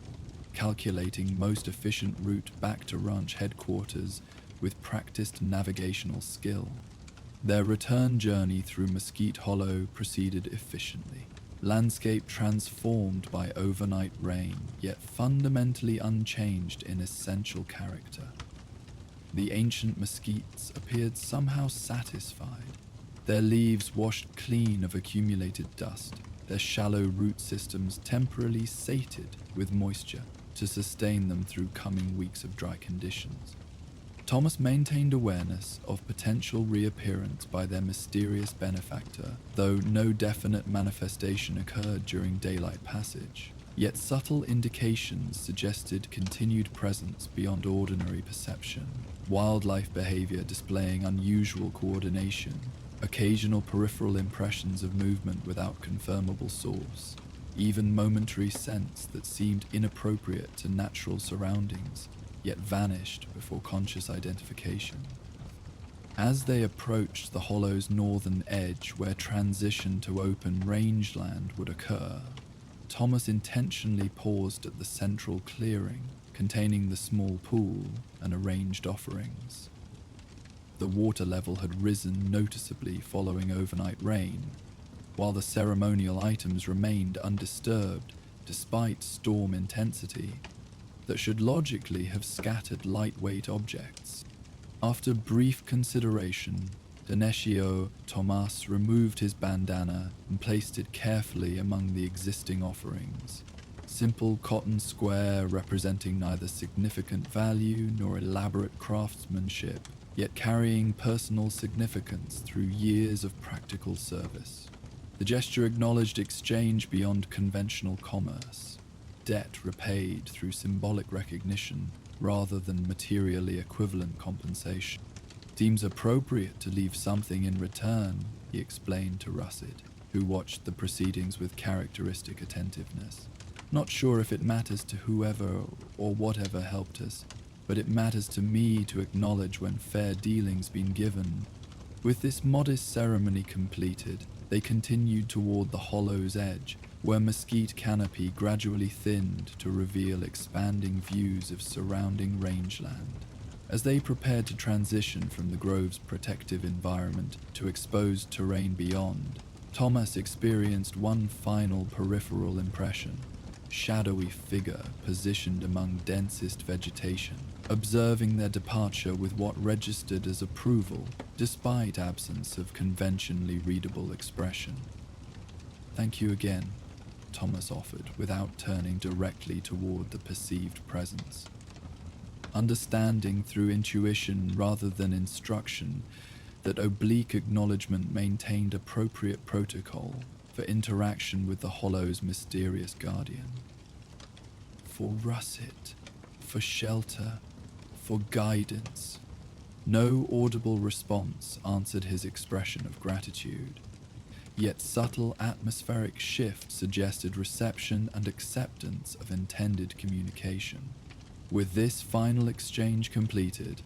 calculating most efficient route back to ranch headquarters with practiced navigational skill. Their return journey through Mesquite Hollow proceeded efficiently, landscape transformed by overnight rain, yet fundamentally unchanged in essential character. The ancient mesquites appeared somehow satisfied, their leaves washed clean of accumulated dust, their shallow root systems temporarily sated with moisture to sustain them through coming weeks of dry conditions. Thomas maintained awareness of potential reappearance by their mysterious benefactor, though no definite manifestation occurred during daylight passage. Yet subtle indications suggested continued presence beyond ordinary perception, wildlife behavior displaying unusual coordination, occasional peripheral impressions of movement without confirmable source, even momentary sense that seemed inappropriate to natural surroundings, yet vanished before conscious identification. As they approached the hollow's northern edge where transition to open rangeland would occur, Thomas intentionally paused at the central clearing containing the small pool and arranged offerings. The water level had risen noticeably following overnight rain, while the ceremonial items remained undisturbed despite storm intensity that should logically have scattered lightweight objects. After brief consideration, Denescio Tomas removed his bandana and placed it carefully among the existing offerings. Simple cotton square representing neither significant value nor elaborate craftsmanship, yet carrying personal significance through years of practical service. The gesture acknowledged exchange beyond conventional commerce, debt repaid through symbolic recognition rather than materially equivalent compensation. Seems appropriate to leave something in return, he explained to Russet, who watched the proceedings with characteristic attentiveness. Not sure if it matters to whoever or whatever helped us, but it matters to me to acknowledge when fair dealing's been given. With this modest ceremony completed, they continued toward the hollow's edge, where mesquite canopy gradually thinned to reveal expanding views of surrounding rangeland. As they prepared to transition from the grove's protective environment to exposed terrain beyond, Thomas experienced one final peripheral impression. Shadowy figure positioned among densest vegetation, observing their departure with what registered as approval, despite absence of conventionally readable expression. "Thank you again," Thomas offered, without turning directly toward the perceived presence. Understanding through intuition rather than instruction that oblique acknowledgement maintained appropriate protocol for interaction with the hollow's mysterious guardian. For russet, for shelter, for guidance. No audible response answered his expression of gratitude, yet subtle atmospheric shift suggested reception and acceptance of intended communication. With this final exchange completed,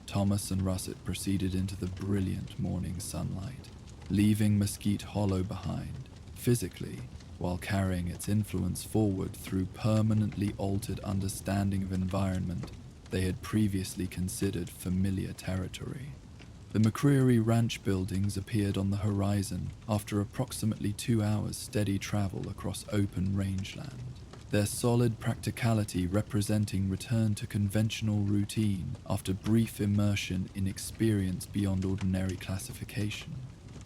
Thomas and Russet proceeded into the brilliant morning sunlight, leaving Mesquite Hollow behind, physically, while carrying its influence forward through permanently altered understanding of environment they had previously considered familiar territory. The McCreary Ranch buildings appeared on the horizon after approximately 2 hours' steady travel across open rangeland, their solid practicality representing return to conventional routine after brief immersion in experience beyond ordinary classification.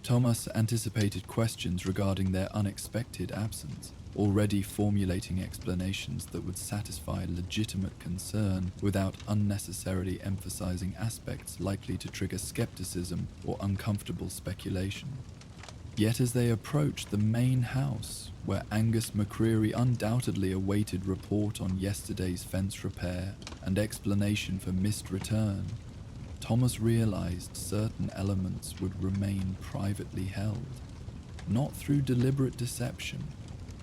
Thomas anticipated questions regarding their unexpected absence, already formulating explanations that would satisfy legitimate concern without unnecessarily emphasizing aspects likely to trigger skepticism or uncomfortable speculation. Yet as they approached the main house, where Angus McCreary undoubtedly awaited report on yesterday's fence repair and explanation for missed return, Thomas realized certain elements would remain privately held, not through deliberate deception,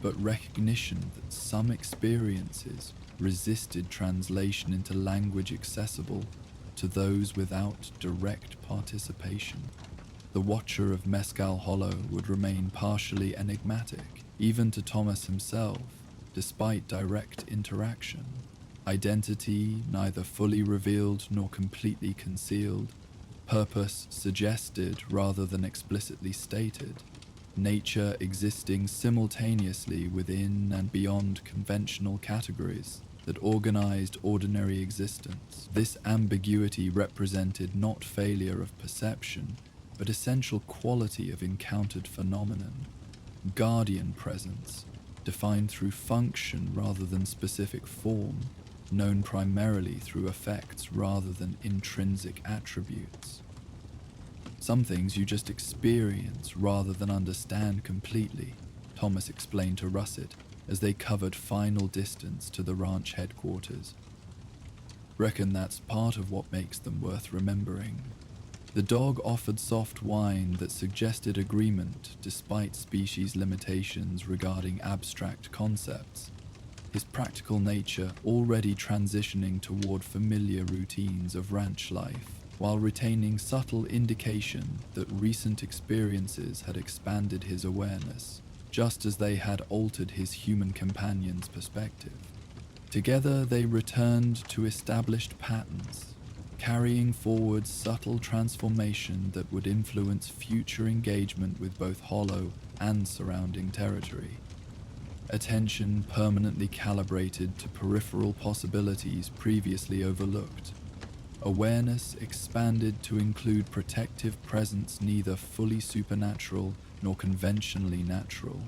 but recognition that some experiences resisted translation into language accessible to those without direct participation. The watcher of Mescal Hollow would remain partially enigmatic, even to Thomas himself, despite direct interaction. Identity neither fully revealed nor completely concealed, purpose suggested rather than explicitly stated, nature existing simultaneously within and beyond conventional categories that organized ordinary existence. This ambiguity represented not failure of perception, but essential quality of encountered phenomenon. Guardian presence, defined through function rather than specific form, known primarily through effects rather than intrinsic attributes. Some things you just experience rather than understand completely, Thomas explained to Russet as they covered final distance to the ranch headquarters. Reckon that's part of what makes them worth remembering. The dog offered soft whine that suggested agreement despite species limitations regarding abstract concepts, his practical nature already transitioning toward familiar routines of ranch life, while retaining subtle indication that recent experiences had expanded his awareness, just as they had altered his human companion's perspective. Together they returned to established patterns, carrying forward subtle transformation that would influence future engagement with both Hollow and surrounding territory. Attention permanently calibrated to peripheral possibilities previously overlooked. Awareness expanded to include protective presence neither fully supernatural nor conventionally natural,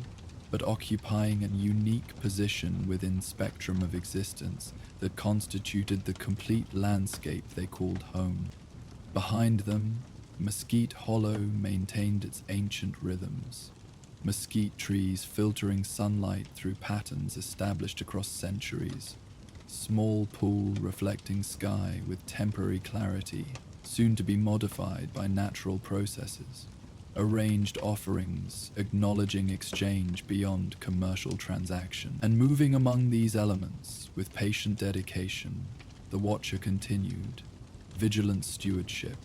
but occupying a unique position within spectrum of existence that constituted the complete landscape they called home. Behind them, Mesquite Hollow maintained its ancient rhythms, mesquite trees filtering sunlight through patterns established across centuries, small pool reflecting sky with temporary clarity, soon to be modified by natural processes, arranged offerings acknowledging exchange beyond commercial transaction. And moving among these elements with patient dedication, the Watcher continued, vigilant stewardship,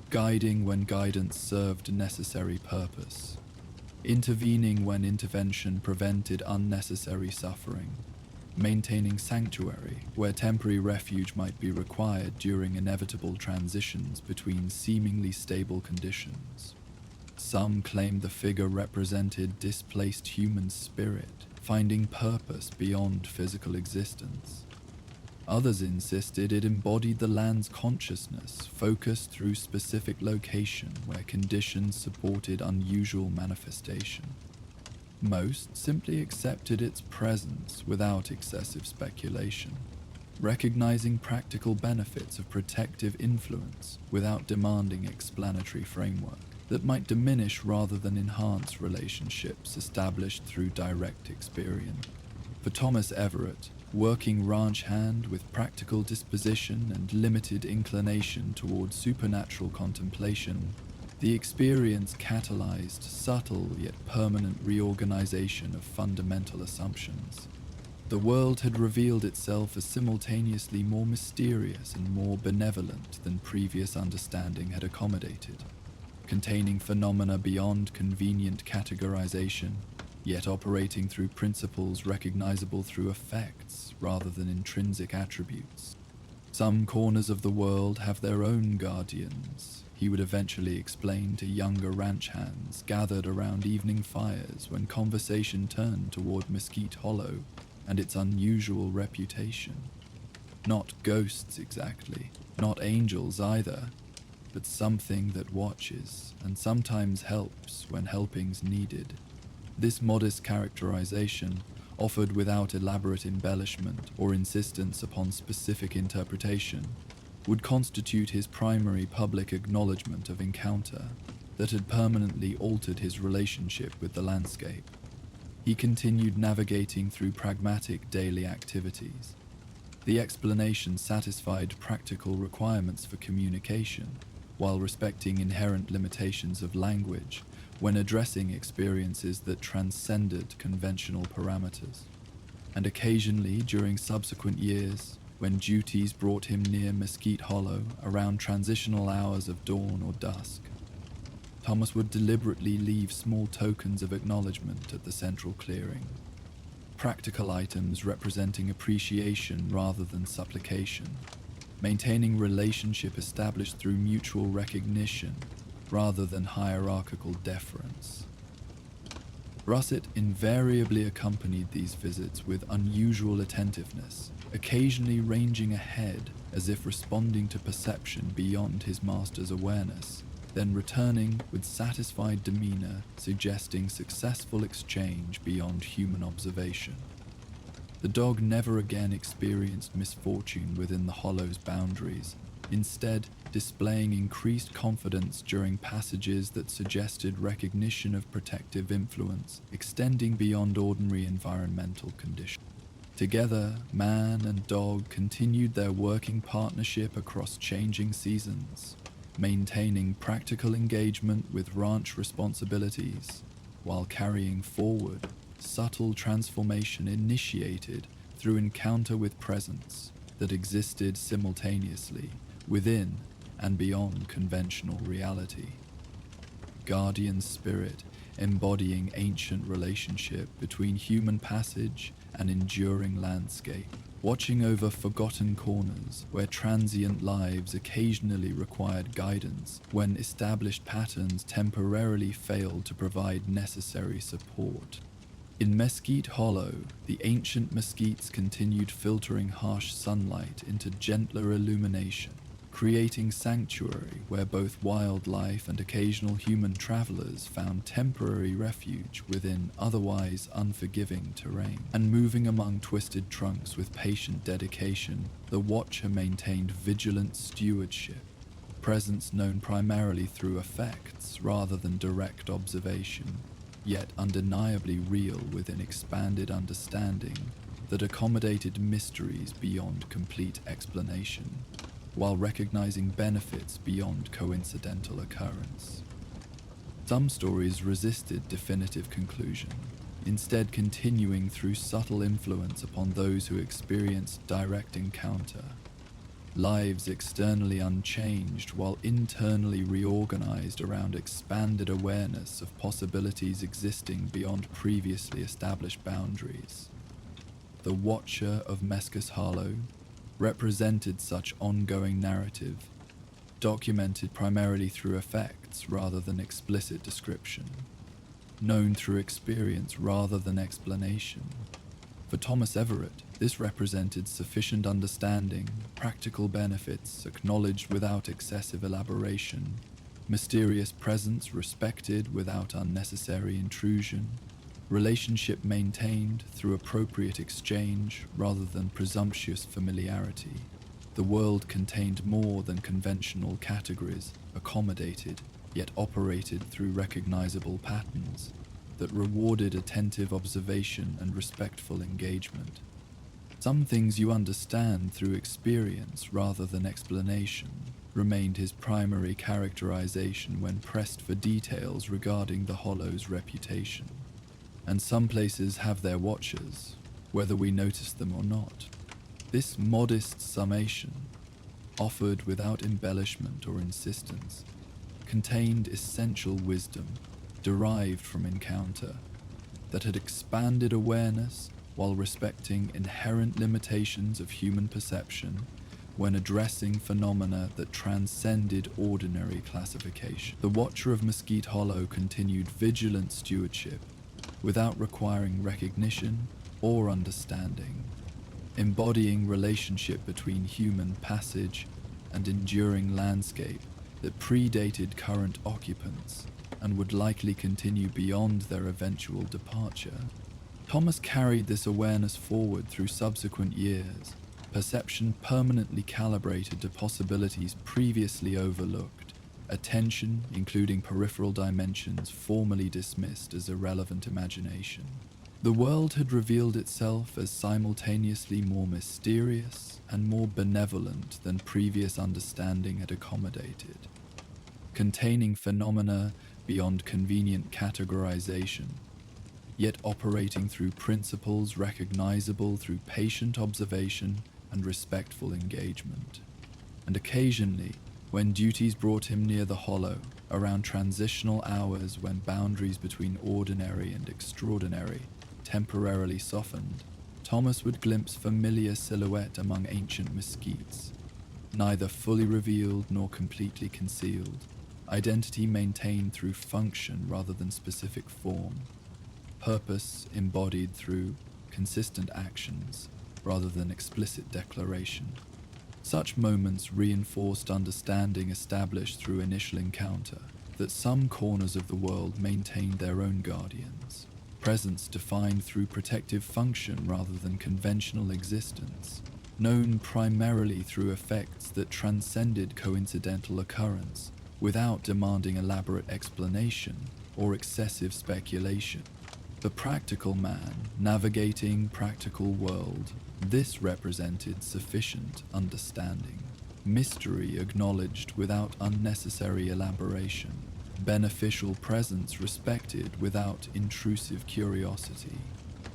guiding when guidance served necessary purpose, intervening when intervention prevented unnecessary suffering, maintaining sanctuary where temporary refuge might be required during inevitable transitions between seemingly stable conditions. Some claimed the figure represented displaced human spirit, finding purpose beyond physical existence. Others insisted it embodied the land's consciousness, focused through specific location where conditions supported unusual manifestation. Most simply accepted its presence without excessive speculation, recognizing practical benefits of protective influence without demanding explanatory framework that might diminish rather than enhance relationships established through direct experience. For Thomas Everett, working ranch hand with practical disposition and limited inclination toward supernatural contemplation, the experience catalyzed subtle yet permanent reorganization of fundamental assumptions. The world had revealed itself as simultaneously more mysterious and more benevolent than previous understanding had accommodated, containing phenomena beyond convenient categorization, yet operating through principles recognizable through effects rather than intrinsic attributes. Some corners of the world have their own guardians, he would eventually explain to younger ranch hands gathered around evening fires when conversation turned toward Mesquite Hollow and its unusual reputation. Not ghosts exactly, not angels either, but something that watches and sometimes helps when helping's needed. This modest characterization, offered without elaborate embellishment or insistence upon specific interpretation, would constitute his primary public acknowledgement of encounter that had permanently altered his relationship with the landscape. He continued navigating through pragmatic daily activities. The explanation satisfied practical requirements for communication, while respecting inherent limitations of language when addressing experiences that transcended conventional parameters. And occasionally, during subsequent years, when duties brought him near Mesquite Hollow around transitional hours of dawn or dusk, Thomas would deliberately leave small tokens of acknowledgement at the central clearing, practical items representing appreciation rather than supplication, maintaining relationship established through mutual recognition rather than hierarchical deference. Russet invariably accompanied these visits with unusual attentiveness, occasionally ranging ahead as if responding to perception beyond his master's awareness, then returning with satisfied demeanor, suggesting successful exchange beyond human observation. The dog never again experienced misfortune within the hollow's boundaries, instead displaying increased confidence during passages that suggested recognition of protective influence extending beyond ordinary environmental conditions. Together, man and dog continued their working partnership across changing seasons, maintaining practical engagement with ranch responsibilities, while carrying forward subtle transformation initiated through encounter with presence that existed simultaneously within and beyond conventional reality. Guardian spirit embodying ancient relationship between human passage and enduring landscape, watching over forgotten corners where transient lives occasionally required guidance when established patterns temporarily failed to provide necessary support. In Mesquite Hollow, the ancient mesquites continued filtering harsh sunlight into gentler illumination, creating sanctuary where both wildlife and occasional human travelers found temporary refuge within otherwise unforgiving terrain. And moving among twisted trunks with patient dedication, the Watcher maintained vigilant stewardship, presence known primarily through effects rather than direct observation, yet undeniably real within expanded understanding that accommodated mysteries beyond complete explanation, while recognizing benefits beyond coincidental occurrence. Some stories resisted definitive conclusion, instead continuing through subtle influence upon those who experienced direct encounter, lives externally unchanged while internally reorganized around expanded awareness of possibilities existing beyond previously established boundaries. The Watcher of Mesquite Hollow represented such ongoing narrative, documented primarily through effects rather than explicit description, known through experience rather than explanation. For Thomas Everett, this represented sufficient understanding, practical benefits acknowledged without excessive elaboration, mysterious presence respected without unnecessary intrusion, relationship maintained through appropriate exchange rather than presumptuous familiarity. The world contained more than conventional categories, accommodated, yet operated through recognizable patterns that rewarded attentive observation and respectful engagement. Some things you understand through experience rather than explanation remained his primary characterization when pressed for details regarding the Hollow's reputation. And some places have their watchers, whether we notice them or not. This modest summation, offered without embellishment or insistence, contained essential wisdom derived from encounter that had expanded awareness while respecting inherent limitations of human perception when addressing phenomena that transcended ordinary classification. The Watcher of Mesquite Hollow continued vigilant stewardship without requiring recognition or understanding, embodying relationship between human passage and enduring landscape that predated current occupants and would likely continue beyond their eventual departure. Thomas carried this awareness forward through subsequent years, perception permanently calibrated to possibilities previously overlooked, attention, including peripheral dimensions, formerly dismissed as irrelevant imagination. The world had revealed itself as simultaneously more mysterious and more benevolent than previous understanding had accommodated, containing phenomena beyond convenient categorization, yet operating through principles recognizable through patient observation and respectful engagement. And occasionally, when duties brought him near the Hollow, around transitional hours when boundaries between ordinary and extraordinary temporarily softened, Thomas would glimpse familiar silhouette among ancient mesquites, neither fully revealed nor completely concealed, identity maintained through function rather than specific form, purpose embodied through consistent actions rather than explicit declaration. Such moments reinforced understanding established through initial encounter that some corners of the world maintained their own guardians, presence defined through protective function rather than conventional existence, known primarily through effects that transcended coincidental occurrence without demanding elaborate explanation or excessive speculation. The practical man navigating practical world, this represented sufficient understanding, mystery acknowledged without unnecessary elaboration, beneficial presence respected without intrusive curiosity,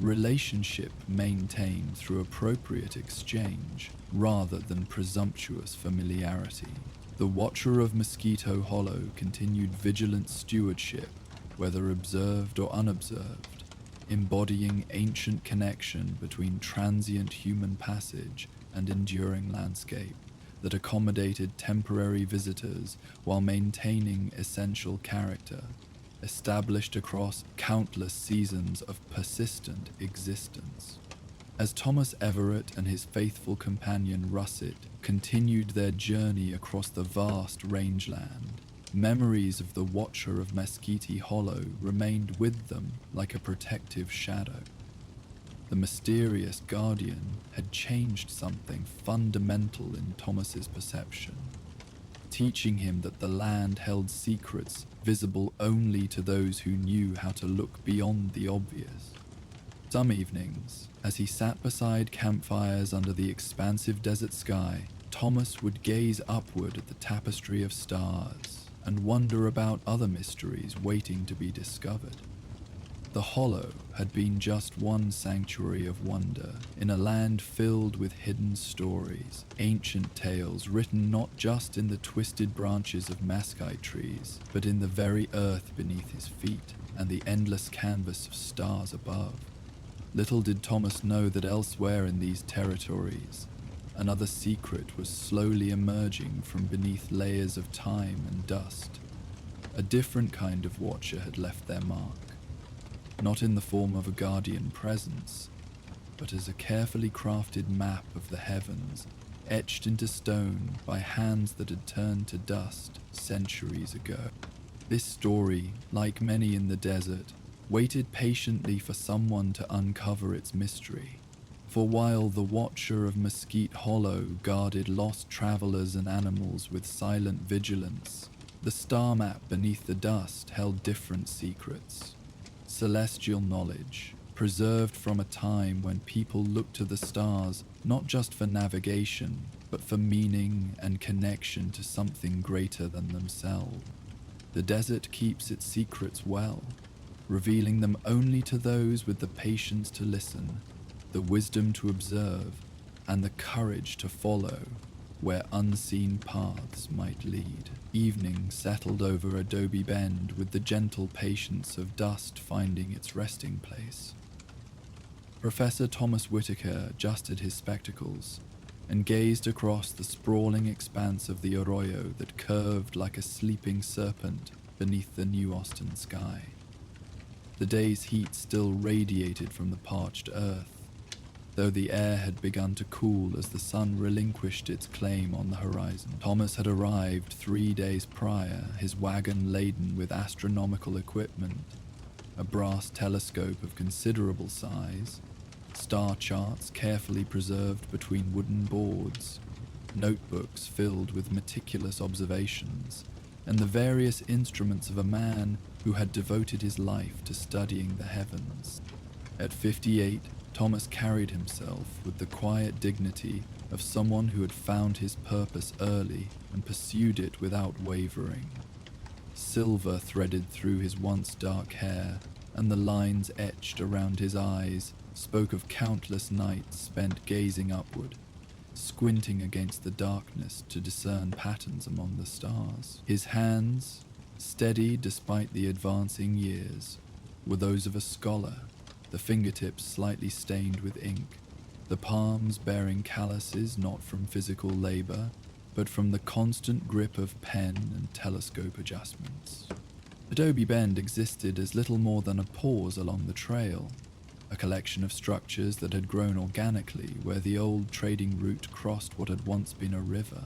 relationship maintained through appropriate exchange rather than presumptuous familiarity. The Watcher of Mosquito Hollow continued vigilant stewardship, whether observed or unobserved, embodying ancient connection between transient human passage and enduring landscape that accommodated temporary visitors while maintaining essential character, established across countless seasons of persistent existence. As Thomas Everett and his faithful companion Russet continued their journey across the vast rangeland, memories of the Watcher of Mesquite Hollow remained with them like a protective shadow. The mysterious guardian had changed something fundamental in Thomas's perception, teaching him that the land held secrets visible only to those who knew how to look beyond the obvious. Some evenings, as he sat beside campfires under the expansive desert sky, Thomas would gaze upward at the tapestry of stars and wonder about other mysteries waiting to be discovered. The Hollow had been just one sanctuary of wonder in a land filled with hidden stories, ancient tales written not just in the twisted branches of mesquite trees, but in the very earth beneath his feet and the endless canvas of stars above. Little did Thomas know that elsewhere in these territories, another secret was slowly emerging from beneath layers of time and dust. A different kind of watcher had left their mark, not in the form of a guardian presence, but as a carefully crafted map of the heavens, etched into stone by hands that had turned to dust centuries ago. This story, like many in the desert, waited patiently for someone to uncover its mystery. For while the Watcher of Mesquite Hollow guarded lost travelers and animals with silent vigilance, the star map beneath the dust held different secrets. Celestial knowledge, preserved from a time when people looked to the stars not just for navigation, but for meaning and connection to something greater than themselves. The desert keeps its secrets well, revealing them only to those with the patience to listen, the wisdom to observe, and the courage to follow where unseen paths might lead. Evening settled over Adobe Bend with the gentle patience of dust finding its resting place. Professor Thomas Whitaker adjusted his spectacles and gazed across the sprawling expanse of the arroyo that curved like a sleeping serpent beneath the New Austin sky. The day's heat still radiated from the parched earth, though the air had begun to cool as the sun relinquished its claim on the horizon. Thomas had arrived 3 days prior, his wagon laden with astronomical equipment, a brass telescope of considerable size, star charts carefully preserved between wooden boards, notebooks filled with meticulous observations, and the various instruments of a man who had devoted his life to studying the heavens. At 58, Thomas carried himself with the quiet dignity of someone who had found his purpose early and pursued it without wavering. Silver threaded through his once dark hair, and the lines etched around his eyes spoke of countless nights spent gazing upward, squinting against the darkness to discern patterns among the stars. His hands, steady despite the advancing years, were those of a scholar, the fingertips slightly stained with ink, the palms bearing calluses not from physical labor, but from the constant grip of pen and telescope adjustments. Adobe Bend existed as little more than a pause along the trail, a collection of structures that had grown organically where the old trading route crossed what had once been a river.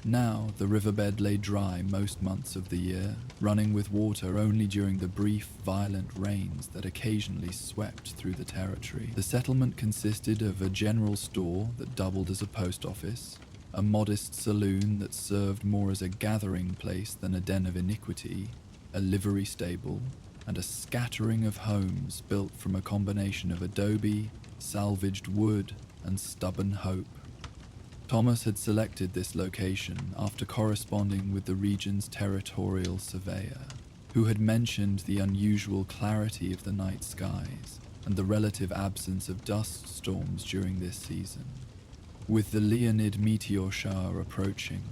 Now, the riverbed lay dry most months of the year, running with water only during the brief, violent rains that occasionally swept through the territory. The settlement consisted of a general store that doubled as a post office, a modest saloon that served more as a gathering place than a den of iniquity, a livery stable, and a scattering of homes built from a combination of adobe, salvaged wood, and stubborn hope. Thomas had selected this location after corresponding with the region's territorial surveyor, who had mentioned the unusual clarity of the night skies and the relative absence of dust storms during this season. With the Leonid meteor shower approaching,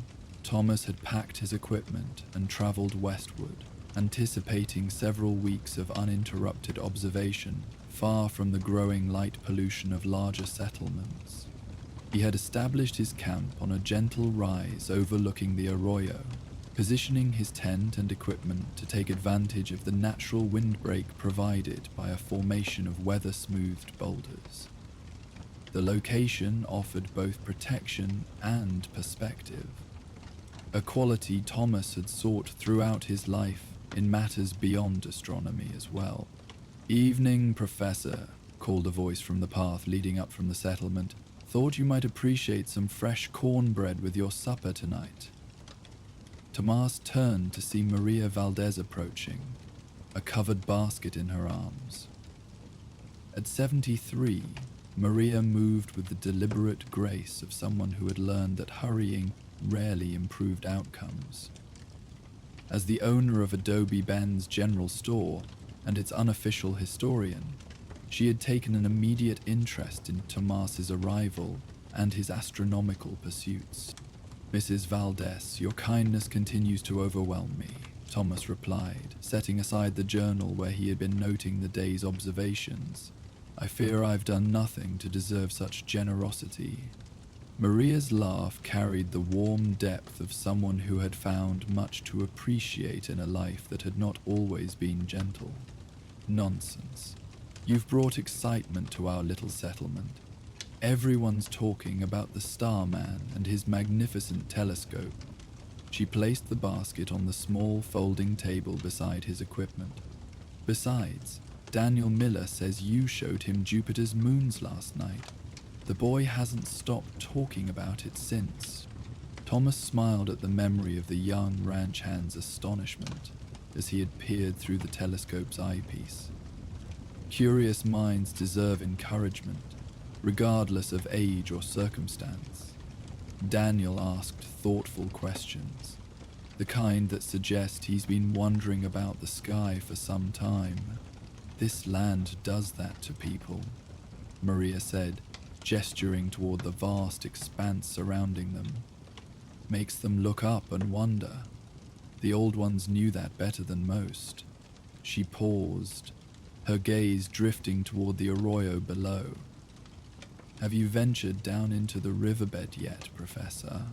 Thomas had packed his equipment and traveled westward, anticipating several weeks of uninterrupted observation far from the growing light pollution of larger settlements. He had established his camp on a gentle rise overlooking the arroyo, positioning his tent and equipment to take advantage of the natural windbreak provided by a formation of weather-smoothed boulders. The location offered both protection and perspective, a quality Thomas had sought throughout his life in matters beyond astronomy as well. "Evening, Professor," called a voice from the path leading up from the settlement. "Thought you might appreciate some fresh cornbread with your supper tonight." Tomas turned to see Maria Valdez approaching, a covered basket in her arms. At 73, Maria moved with the deliberate grace of someone who had learned that hurrying rarely improved outcomes. As the owner of Adobe Ben's general store and its unofficial historian, she had taken an immediate interest in Tomas's arrival and his astronomical pursuits. "Mrs. Valdez, your kindness continues to overwhelm me," Thomas replied, setting aside the journal where he had been noting the day's observations. "I fear I've done nothing to deserve such generosity." Maria's laugh carried the warm depth of someone who had found much to appreciate in a life that had not always been gentle. "Nonsense. You've brought excitement to our little settlement. Everyone's talking about the Starman and his magnificent telescope." She placed the basket on the small folding table beside his equipment. "Besides, Daniel Miller says you showed him Jupiter's moons last night. The boy hasn't stopped talking about it since." Thomas smiled at the memory of the young ranch hand's astonishment as he had peered through the telescope's eyepiece. Curious minds deserve encouragement, regardless of age or circumstance. Daniel asked thoughtful questions, the kind that suggest he's been wondering about the sky for some time. "This land does that to people," Maria said, gesturing toward the vast expanse surrounding them. "Makes them look up and wonder. The old ones knew that better than most." She paused, her gaze drifting toward the arroyo below. "Have you ventured down into the riverbed yet, Professor?"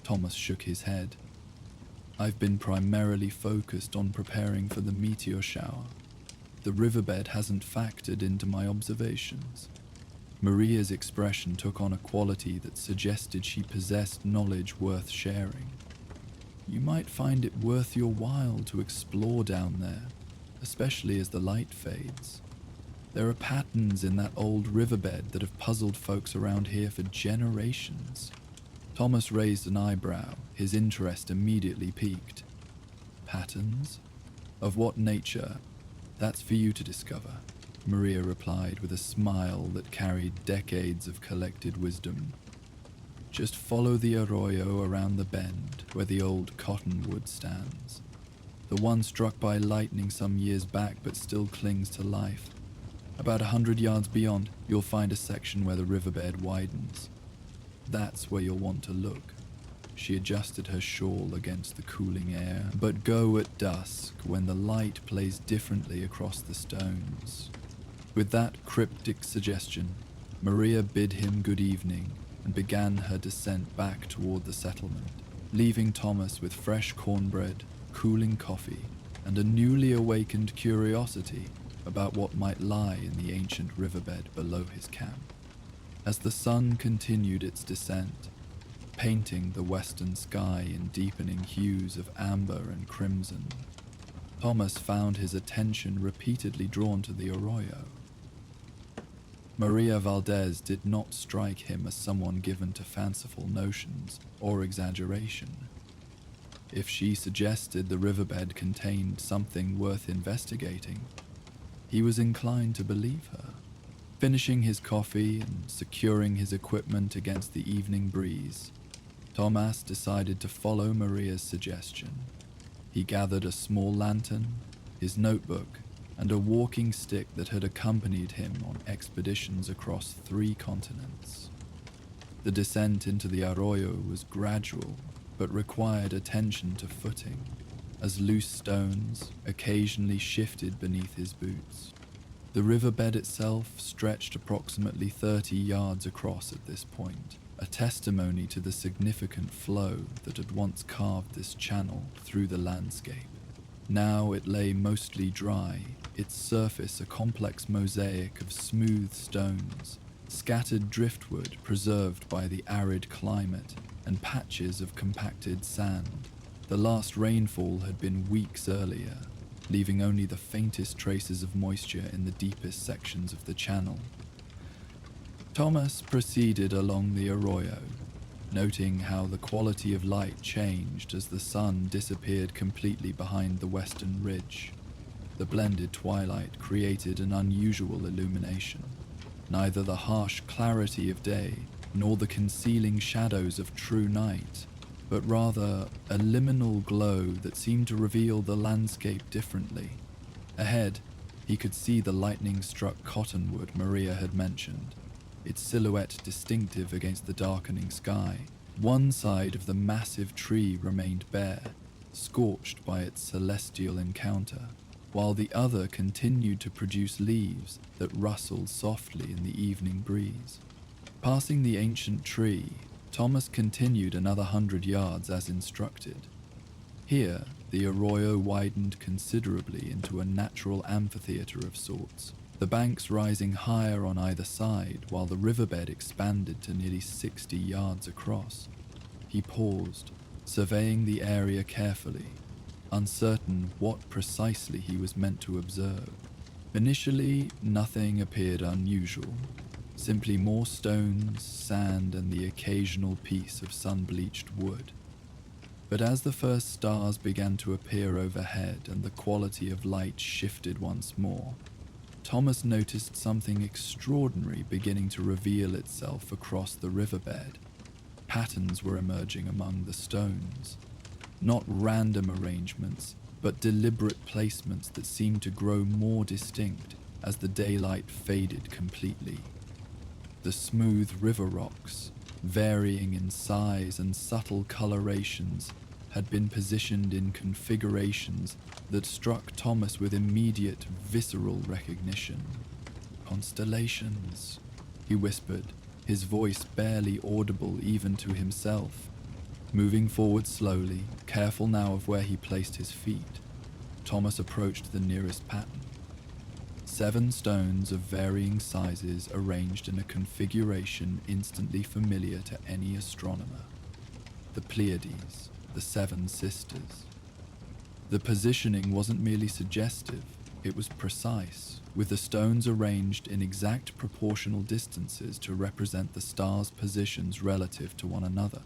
Thomas shook his head. "I've been primarily focused on preparing for the meteor shower. The riverbed hasn't factored into my observations." Maria's expression took on a quality that suggested she possessed knowledge worth sharing. "You might find it worth your while to explore down there, especially as the light fades. There are patterns in that old riverbed that have puzzled folks around here for generations." Thomas raised an eyebrow, his interest immediately piqued. "Patterns? Of what nature? That's for you to discover," Maria replied with a smile that carried decades of collected wisdom. "Just follow the arroyo around the bend where the old cottonwood stands. The one struck by lightning some years back but still clings to life. About 100 yards beyond, you'll find a section where the riverbed widens. That's where you'll want to look." She adjusted her shawl against the cooling air. "But go at dusk when the light plays differently across the stones." With that cryptic suggestion, Maria bid him good evening and began her descent back toward the settlement, leaving Thomas with fresh cornbread, cooling coffee, and a newly awakened curiosity about what might lie in the ancient riverbed below his camp. As the sun continued its descent, painting the western sky in deepening hues of amber and crimson. Thomas found his attention repeatedly drawn to the arroyo. Maria Valdez did not strike him as someone given to fanciful notions or exaggeration. If she suggested the riverbed contained something worth investigating, he was inclined to believe her. Finishing his coffee and securing his equipment against the evening breeze, Thomas decided to follow Maria's suggestion. He gathered a small lantern, his notebook, and a walking stick that had accompanied him on expeditions across 3 continents. The descent into the arroyo was gradual, but required attention to footing, as loose stones occasionally shifted beneath his boots. The riverbed itself stretched approximately 30 yards across at this point, a testimony to the significant flow that had once carved this channel through the landscape. Now it lay mostly dry, its surface a complex mosaic of smooth stones, scattered driftwood preserved by the arid climate, and patches of compacted sand. The last rainfall had been weeks earlier, leaving only the faintest traces of moisture in the deepest sections of the channel. Thomas proceeded along the arroyo, noting how the quality of light changed as the sun disappeared completely behind the western ridge. The blended twilight created an unusual illumination. Neither the harsh clarity of day nor the concealing shadows of true night, but rather a liminal glow that seemed to reveal the landscape differently. Ahead, he could see the lightning-struck cottonwood Maria had mentioned, its silhouette distinctive against the darkening sky. One side of the massive tree remained bare, scorched by its celestial encounter, while the other continued to produce leaves that rustled softly in the evening breeze. Passing the ancient tree, Thomas continued another 100 yards as instructed. Here, the arroyo widened considerably into a natural amphitheater of sorts, the banks rising higher on either side while the riverbed expanded to nearly 60 yards across. He paused, surveying the area carefully, uncertain what precisely he was meant to observe. Initially, nothing appeared unusual. Simply more stones, sand, and the occasional piece of sun-bleached wood. But as the first stars began to appear overhead and the quality of light shifted once more, Thomas noticed something extraordinary beginning to reveal itself across the riverbed. Patterns were emerging among the stones. Not random arrangements, but deliberate placements that seemed to grow more distinct as the daylight faded completely. The smooth river rocks, varying in size and subtle colorations, had been positioned in configurations that struck Thomas with immediate, visceral recognition. "Constellations," he whispered, his voice barely audible even to himself. Moving forward slowly, careful now of where he placed his feet, Thomas approached the nearest pattern. 7 stones of varying sizes arranged in a configuration instantly familiar to any astronomer. The Pleiades, the 7 sisters. The positioning wasn't merely suggestive, it was precise, with the stones arranged in exact proportional distances to represent the stars' positions relative to one another.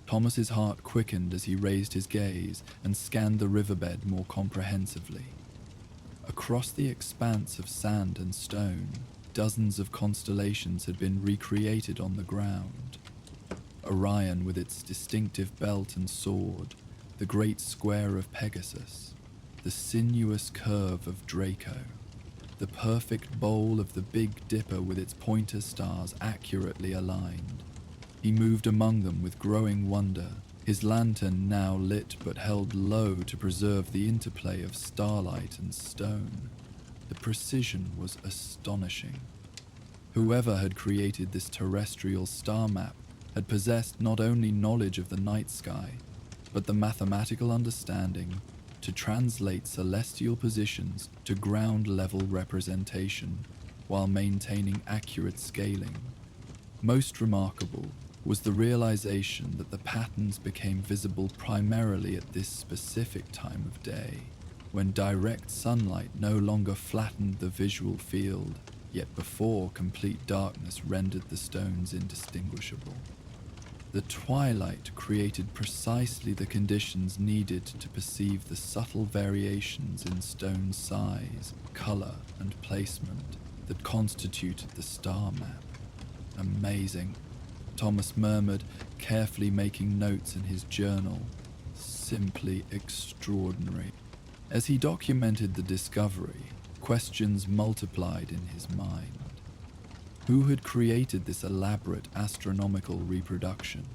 Thomas's heart quickened as he raised his gaze and scanned the riverbed more comprehensively. Across the expanse of sand and stone, dozens of constellations had been recreated on the ground. Orion with its distinctive belt and sword, the great square of Pegasus, the sinuous curve of Draco, the perfect bowl of the Big Dipper with its pointer stars accurately aligned. He moved among them with growing wonder, his lantern now lit but held low to preserve the interplay of starlight and stone. The precision was astonishing. Whoever had created this terrestrial star map had possessed not only knowledge of the night sky, but the mathematical understanding to translate celestial positions to ground-level representation while maintaining accurate scaling. Most remarkable, was the realization that the patterns became visible primarily at this specific time of day, when direct sunlight no longer flattened the visual field, yet before complete darkness rendered the stones indistinguishable. The twilight created precisely the conditions needed to perceive the subtle variations in stone size, color, and placement that constituted the star map. Amazing, Thomas murmured, carefully making notes in his journal. Simply extraordinary. As he documented the discovery, questions multiplied in his mind. Who had created this elaborate astronomical reproduction?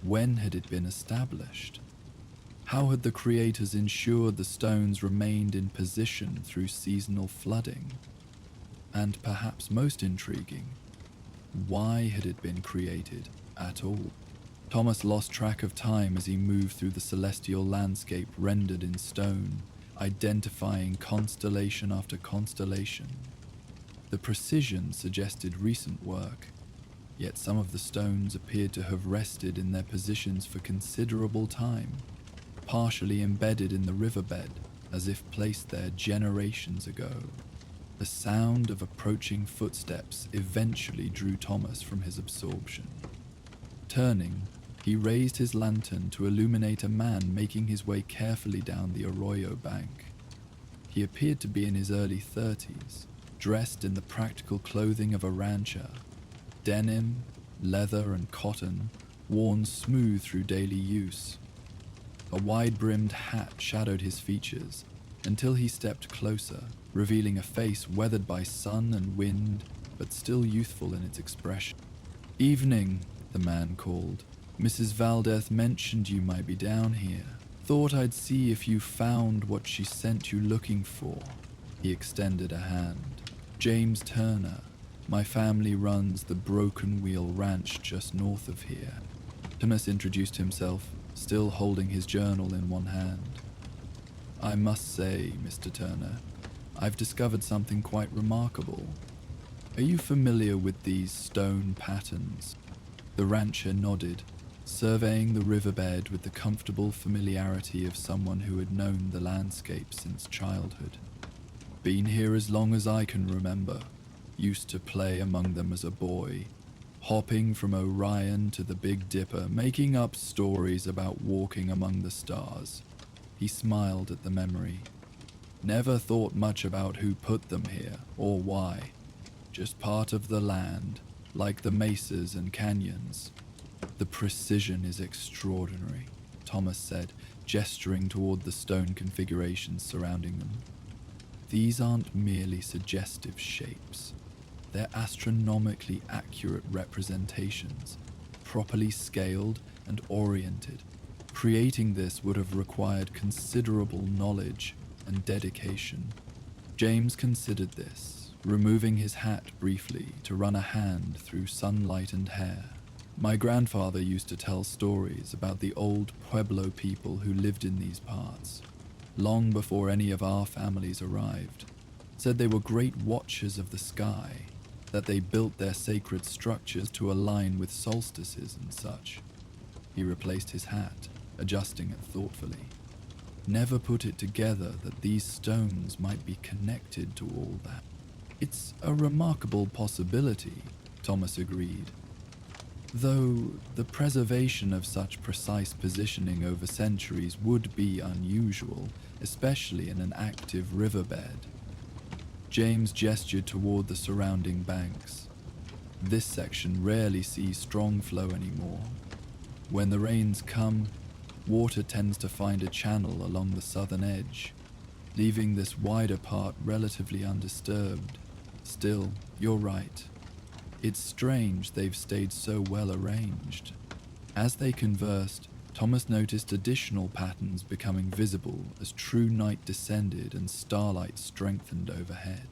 When had it been established? How had the creators ensured the stones remained in position through seasonal flooding? And perhaps most intriguing, why had it been created at all? Thomas lost track of time as he moved through the celestial landscape rendered in stone, identifying constellation after constellation. The precision suggested recent work, yet some of the stones appeared to have rested in their positions for considerable time, partially embedded in the riverbed as if placed there generations ago. The sound of approaching footsteps eventually drew Thomas from his absorption. Turning, he raised his lantern to illuminate a man making his way carefully down the arroyo bank. He appeared to be in his early 30s, dressed in the practical clothing of a rancher, denim, leather, and cotton, worn smooth through daily use. A wide-brimmed hat shadowed his features until he stepped closer, revealing a face weathered by sun and wind, but still youthful in its expression. "Evening," the man called. "Mrs. Valdez mentioned you might be down here. Thought I'd see if you found what she sent you looking for." He extended a hand. "James Turner. My family runs the Broken Wheel Ranch just north of here." Thomas introduced himself, still holding his journal in one hand. "I must say, Mr. Turner, I've discovered something quite remarkable. Are you familiar with these stone patterns?" The rancher nodded, surveying the riverbed with the comfortable familiarity of someone who had known the landscape since childhood. "Been here as long as I can remember. Used to play among them as a boy, hopping from Orion to the Big Dipper, making up stories about walking among the stars." He smiled at the memory. "Never thought much about who put them here or why. Just part of the land, like the mesas and canyons." "The precision is extraordinary," Thomas said, gesturing toward the stone configurations surrounding them. "These aren't merely suggestive shapes. They're astronomically accurate representations, properly scaled and oriented. Creating this would have required considerable knowledge and dedication." James considered this, removing his hat briefly to run a hand through sunlight and hair. "My grandfather used to tell stories about the old Pueblo people who lived in these parts, long before any of our families arrived. Said they were great watchers of the sky, that they built their sacred structures to align with solstices and such." He replaced his hat, adjusting it thoughtfully. "Never put it together that these stones might be connected to all that." "It's a remarkable possibility," Thomas agreed. "Though the preservation of such precise positioning over centuries would be unusual, especially in an active riverbed." James gestured toward the surrounding banks. "This section rarely sees strong flow anymore. When the rains come, water tends to find a channel along the southern edge, leaving this wider part relatively undisturbed. Still, you're right. It's strange they've stayed so well arranged." As they conversed, Thomas noticed additional patterns becoming visible as true night descended and starlight strengthened overhead.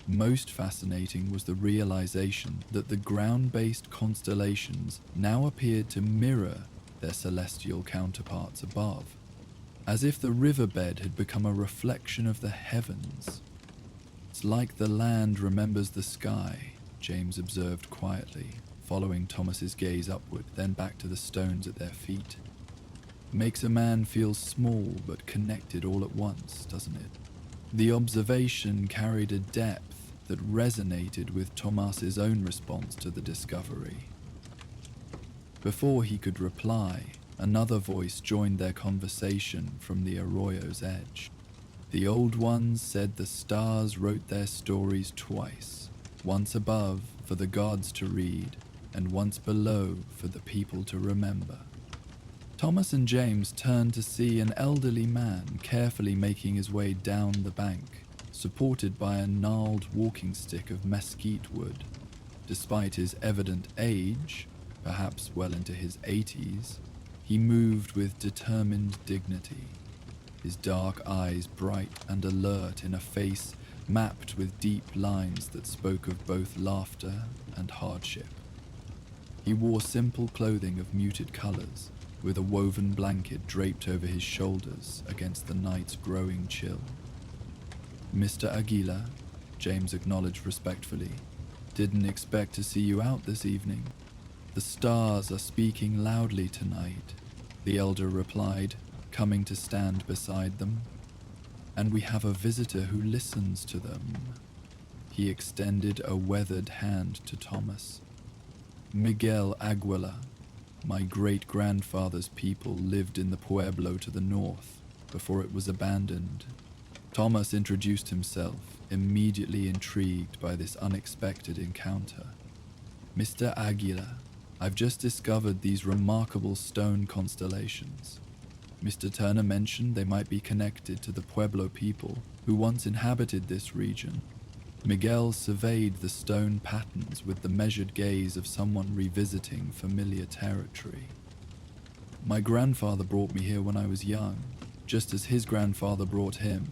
Most fascinating was the realization that the ground-based constellations now appeared to mirror their celestial counterparts above, as if the riverbed had become a reflection of the heavens. "It's like the land remembers the sky," James observed quietly, following Thomas's gaze upward, then back to the stones at their feet. Makes a man feel small but connected all at once, doesn't it? The observation carried a depth that resonated with Thomas's own response to the discovery. Before he could reply, another voice joined their conversation from the arroyo's edge. The old ones said the stars wrote their stories twice, once above for the gods to read, and once below for the people to remember. Thomas and James turned to see an elderly man carefully making his way down the bank, supported by a gnarled walking stick of mesquite wood. Despite his evident age, perhaps well into his 80s, he moved with determined dignity, his dark eyes bright and alert in a face mapped with deep lines that spoke of both laughter and hardship. He wore simple clothing of muted colors, with a woven blanket draped over his shoulders against the night's growing chill. "Mr. Aguila," James acknowledged respectfully, "didn't expect to see you out this evening." "The stars are speaking loudly tonight," the elder replied, coming to stand beside them. "And we have a visitor who listens to them." He extended a weathered hand to Thomas. "Miguel Aguila. My great-grandfather's people lived in the pueblo to the north before it was abandoned." Thomas introduced himself, immediately intrigued by this unexpected encounter. "Mr. Aguila, I've just discovered these remarkable stone constellations. Mr. Turner mentioned they might be connected to the Pueblo people who once inhabited this region." Miguel surveyed the stone patterns with the measured gaze of someone revisiting familiar territory. "My grandfather brought me here when I was young, just as his grandfather brought him.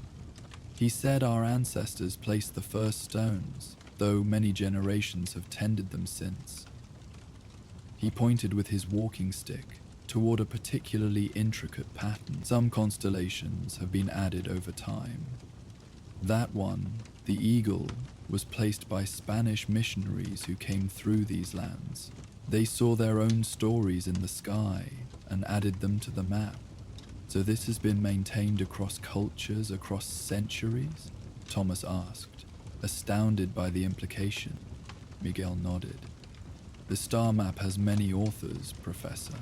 He said our ancestors placed the first stones, though many generations have tended them since." He pointed with his walking stick toward a particularly intricate pattern. "Some constellations have been added over time. That one, the eagle, was placed by Spanish missionaries who came through these lands. They saw their own stories in the sky and added them to the map. So this has been maintained across cultures, across centuries?" Thomas asked, astounded by the implication. Miguel nodded. "The star map has many authors, Professor.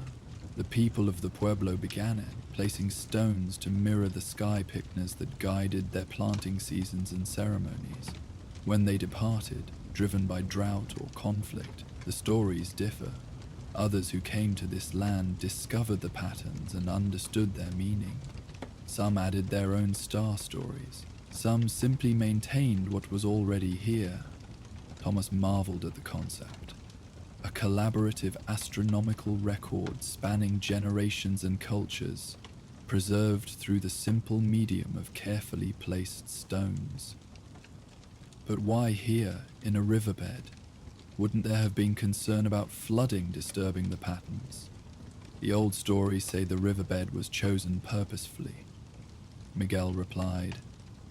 The people of the Pueblo began it, placing stones to mirror the sky pictures that guided their planting seasons and ceremonies. When they departed, driven by drought or conflict, the stories differ. Others who came to this land discovered the patterns and understood their meaning. Some added their own star stories. Some simply maintained what was already here." Thomas marveled at the concept. A collaborative astronomical record spanning generations and cultures, preserved through the simple medium of carefully placed stones. But why here, in a riverbed? Wouldn't there have been concern about flooding disturbing the patterns? "The old stories say the riverbed was chosen purposefully," Miguel replied,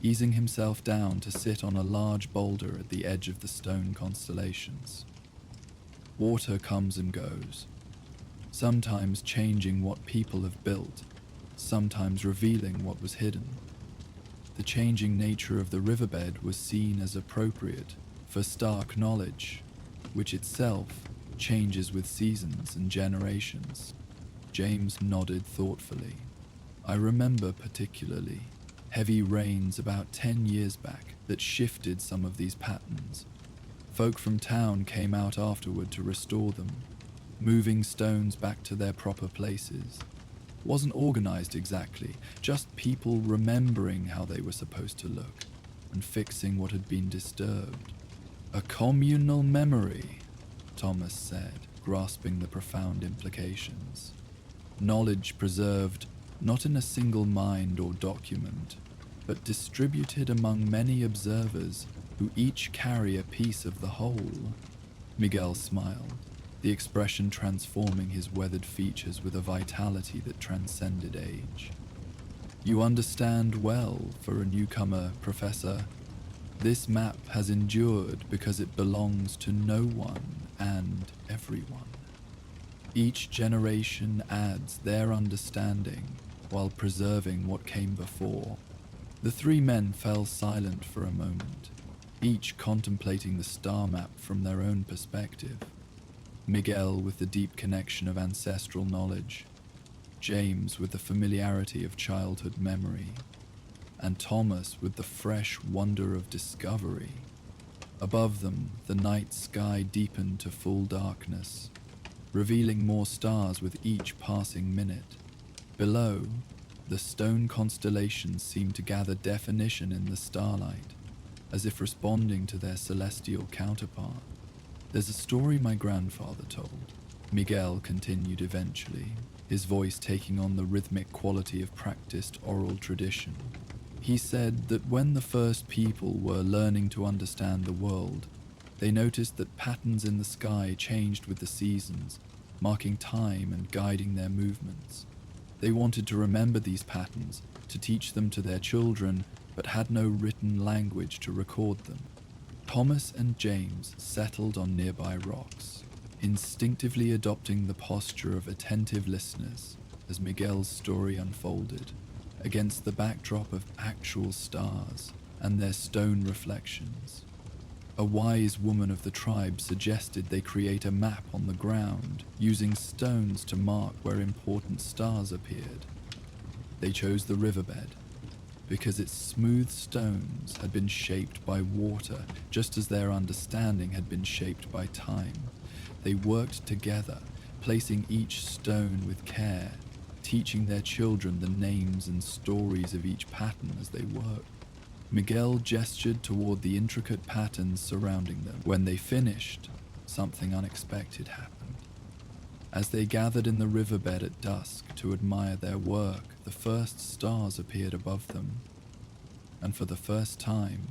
easing himself down to sit on a large boulder at the edge of the stone constellations. "Water comes and goes, sometimes changing what people have built, sometimes revealing what was hidden. The changing nature of the riverbed was seen as appropriate for stark knowledge, which itself changes with seasons and generations." James nodded thoughtfully. "I remember particularly heavy rains about 10 years back that shifted some of these patterns. Folk from town came out afterward to restore them, moving stones back to their proper places. Wasn't organized exactly, just people remembering how they were supposed to look and fixing what had been disturbed." "A communal memory," Thomas said, grasping the profound implications. "Knowledge preserved not in a single mind or document, but distributed among many observers who each carry a piece of the whole." Miguel smiled, the expression transforming his weathered features with a vitality that transcended age. "You understand well for a newcomer, Professor. This map has endured because it belongs to no one, and everyone. Each generation adds their understanding while preserving what came before. The three men fell silent for a moment, each contemplating the star map from their own perspective. Miguel with the deep connection of ancestral knowledge, James with the familiarity of childhood memory, and Thomas with the fresh wonder of discovery. Above them, the night sky deepened to full darkness, revealing more stars with each passing minute. Below, the stone constellations seemed to gather definition in the starlight, as if responding to their celestial counterpart. "There's a story my grandfather told," Miguel continued eventually, his voice taking on the rhythmic quality of practiced oral tradition. He said that when the first people were learning to understand the world, they noticed that patterns in the sky changed with the seasons, marking time and guiding their movements. They wanted to remember these patterns, to teach them to their children, but had no written language to record them. Thomas and James settled on nearby rocks, instinctively adopting the posture of attentive listeners as Miguel's story unfolded, against the backdrop of actual stars and their stone reflections. A wise woman of the tribe suggested they create a map on the ground, using stones to mark where important stars appeared. They chose the riverbed because its smooth stones had been shaped by water, just as their understanding had been shaped by time. They worked together, placing each stone with care, teaching their children the names and stories of each pattern as they worked. Miguel gestured toward the intricate patterns surrounding them. When they finished, something unexpected happened. As they gathered in the riverbed at dusk to admire their work, the first stars appeared above them. And for the first time,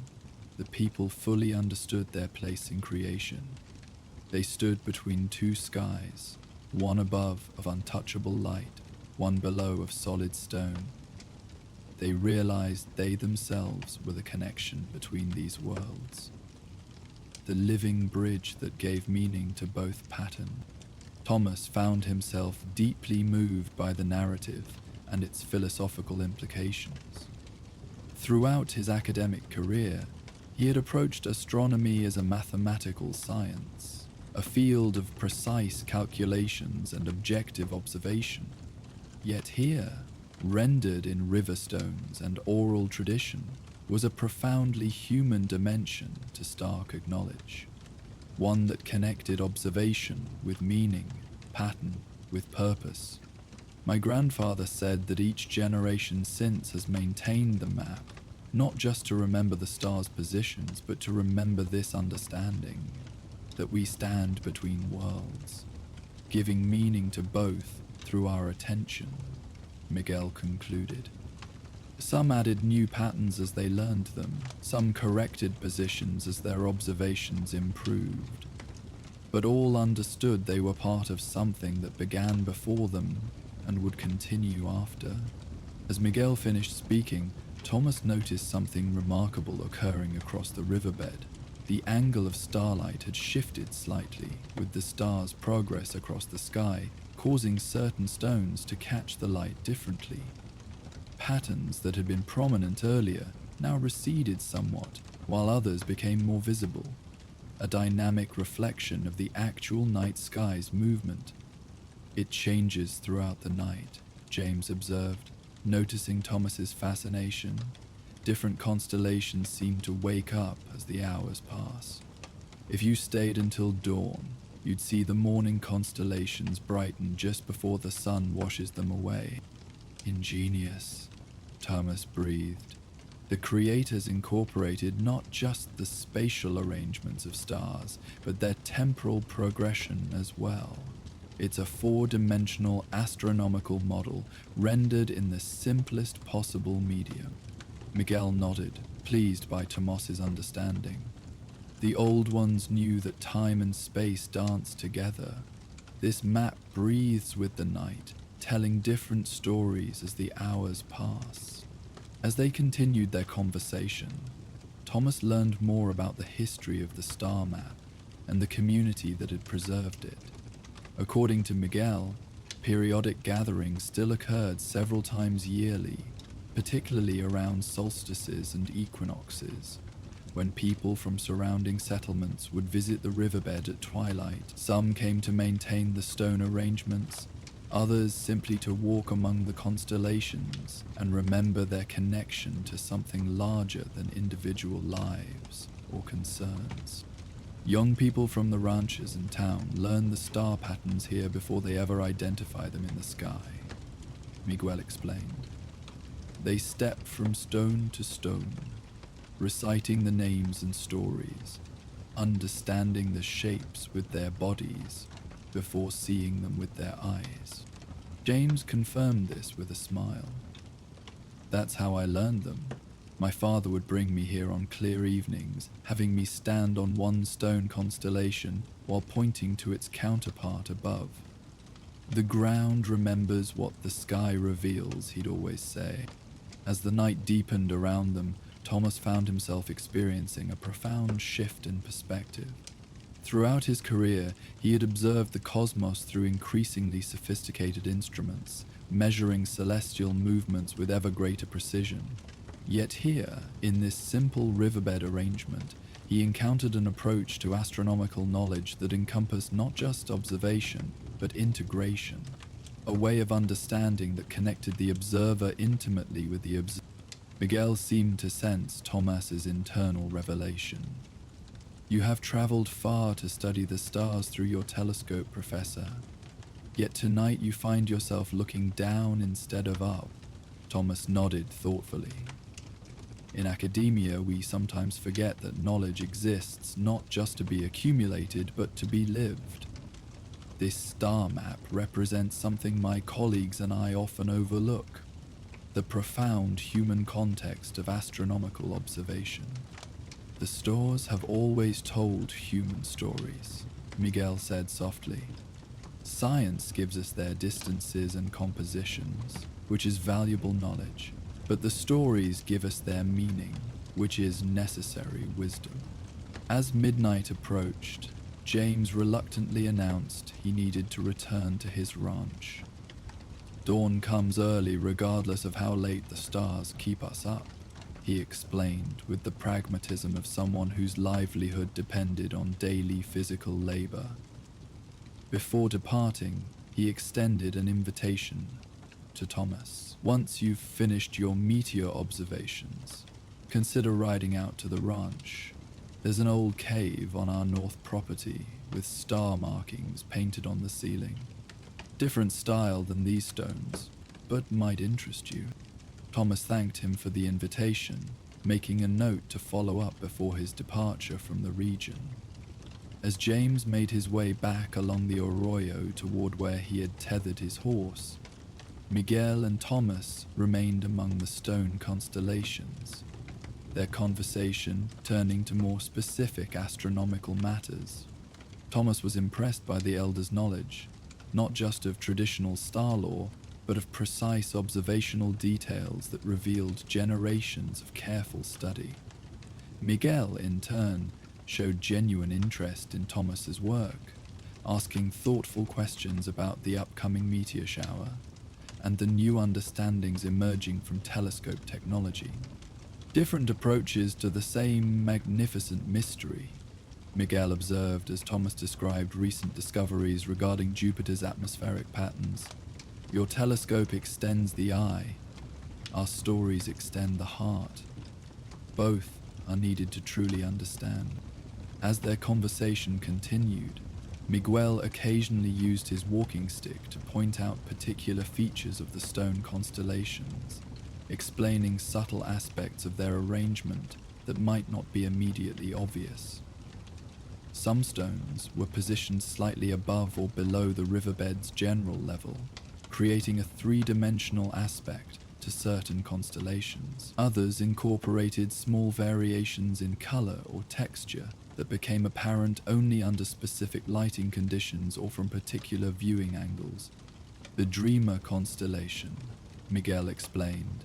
the people fully understood their place in creation. They stood between two skies, one above of untouchable light, one below of solid stone. They realized they themselves were the connection between these worlds, the living bridge that gave meaning to both pattern. Thomas found himself deeply moved by the narrative and its philosophical implications. Throughout his academic career, he had approached astronomy as a mathematical science, a field of precise calculations and objective observation. Yet here, rendered in river stones and oral tradition, was a profoundly human dimension to Stark acknowledge, one that connected observation with meaning, pattern with purpose. My grandfather said that each generation since has maintained the map, not just to remember the stars' positions, but to remember this understanding, that we stand between worlds, giving meaning to both through our attention, Miguel concluded. Some added new patterns as they learned them, some corrected positions as their observations improved. But all understood they were part of something that began before them and would continue after. As Miguel finished speaking, Thomas noticed something remarkable occurring across the riverbed. The angle of starlight had shifted slightly with the star's progress across the sky, causing certain stones to catch the light differently. Patterns that had been prominent earlier now receded somewhat, while others became more visible, a dynamic reflection of the actual night sky's movement. "It changes throughout the night," James observed, noticing Thomas's fascination. Different constellations seem to wake up as the hours pass. If you stayed until dawn, you'd see the morning constellations brighten just before the sun washes them away. "Ingenious," Thomas breathed. The creators incorporated not just the spatial arrangements of stars, but their temporal progression as well. It's a four-dimensional astronomical model rendered in the simplest possible medium. Miguel nodded, pleased by Tomas's understanding. The old ones knew that time and space danced together. This map breathes with the night, telling different stories as the hours pass. As they continued their conversation, Thomas learned more about the history of the star map. and the community that had preserved it. According to Miguel, periodic gatherings still occurred several times yearly, particularly around solstices and equinoxes, when people from surrounding settlements would visit the riverbed at twilight. Some came to maintain the stone arrangements, others simply to walk among the constellations and remember their connection to something larger than individual lives or concerns. Young people from the ranches and town learn the star patterns here before they ever identify them in the sky, Miguel explained. They step from stone to stone, reciting the names and stories, understanding the shapes with their bodies before seeing them with their eyes. James confirmed this with a smile. That's how I learned them. My father would bring me here on clear evenings, having me stand on one stone constellation while pointing to its counterpart above. The ground remembers what the sky reveals, he'd always say. As the night deepened around them, Thomas found himself experiencing a profound shift in perspective. Throughout his career, he had observed the cosmos through increasingly sophisticated instruments, measuring celestial movements with ever greater precision. Yet here, in this simple riverbed arrangement, he encountered an approach to astronomical knowledge that encompassed not just observation, but integration, a way of understanding that connected the observer intimately with the observer. Miguel seemed to sense Thomas's internal revelation. You have traveled far to study the stars through your telescope, Professor. Yet tonight you find yourself looking down instead of up. Thomas nodded thoughtfully. In academia, we sometimes forget that knowledge exists not just to be accumulated, but to be lived. This star map represents something my colleagues and I often overlook: the profound human context of astronomical observation. The stars have always told human stories, Miguel said softly. Science gives us their distances and compositions, which is valuable knowledge. But the stories give us their meaning, which is necessary wisdom. As midnight approached, James reluctantly announced he needed to return to his ranch. Dawn comes early regardless of how late the stars keep us up, he explained with the pragmatism of someone whose livelihood depended on daily physical labor. Before departing, he extended an invitation to Thomas. Once you've finished your meteor observations, consider riding out to the ranch. There's an old cave on our north property with star markings painted on the ceiling. Different style than these stones, but might interest you. Thomas thanked him for the invitation, making a note to follow up before his departure from the region. As James made his way back along the arroyo toward where he had tethered his horse, Miguel and Thomas remained among the stone constellations, their conversation turning to more specific astronomical matters. Thomas was impressed by the elder's knowledge, not just of traditional star lore, but of precise observational details that revealed generations of careful study. Miguel, in turn, showed genuine interest in Thomas's work, asking thoughtful questions about the upcoming meteor shower and the new understandings emerging from telescope technology. Different approaches to the same magnificent mystery, Miguel observed as Thomas described recent discoveries regarding Jupiter's atmospheric patterns. Your telescope extends the eye. Our stories extend the heart. Both are needed to truly understand. As their conversation continued, Miguel occasionally used his walking stick to point out particular features of the stone constellations, explaining subtle aspects of their arrangement that might not be immediately obvious. Some stones were positioned slightly above or below the riverbed's general level, creating a three-dimensional aspect to certain constellations. Others incorporated small variations in color or texture that became apparent only under specific lighting conditions or from particular viewing angles. The Dreamer constellation, Miguel explained,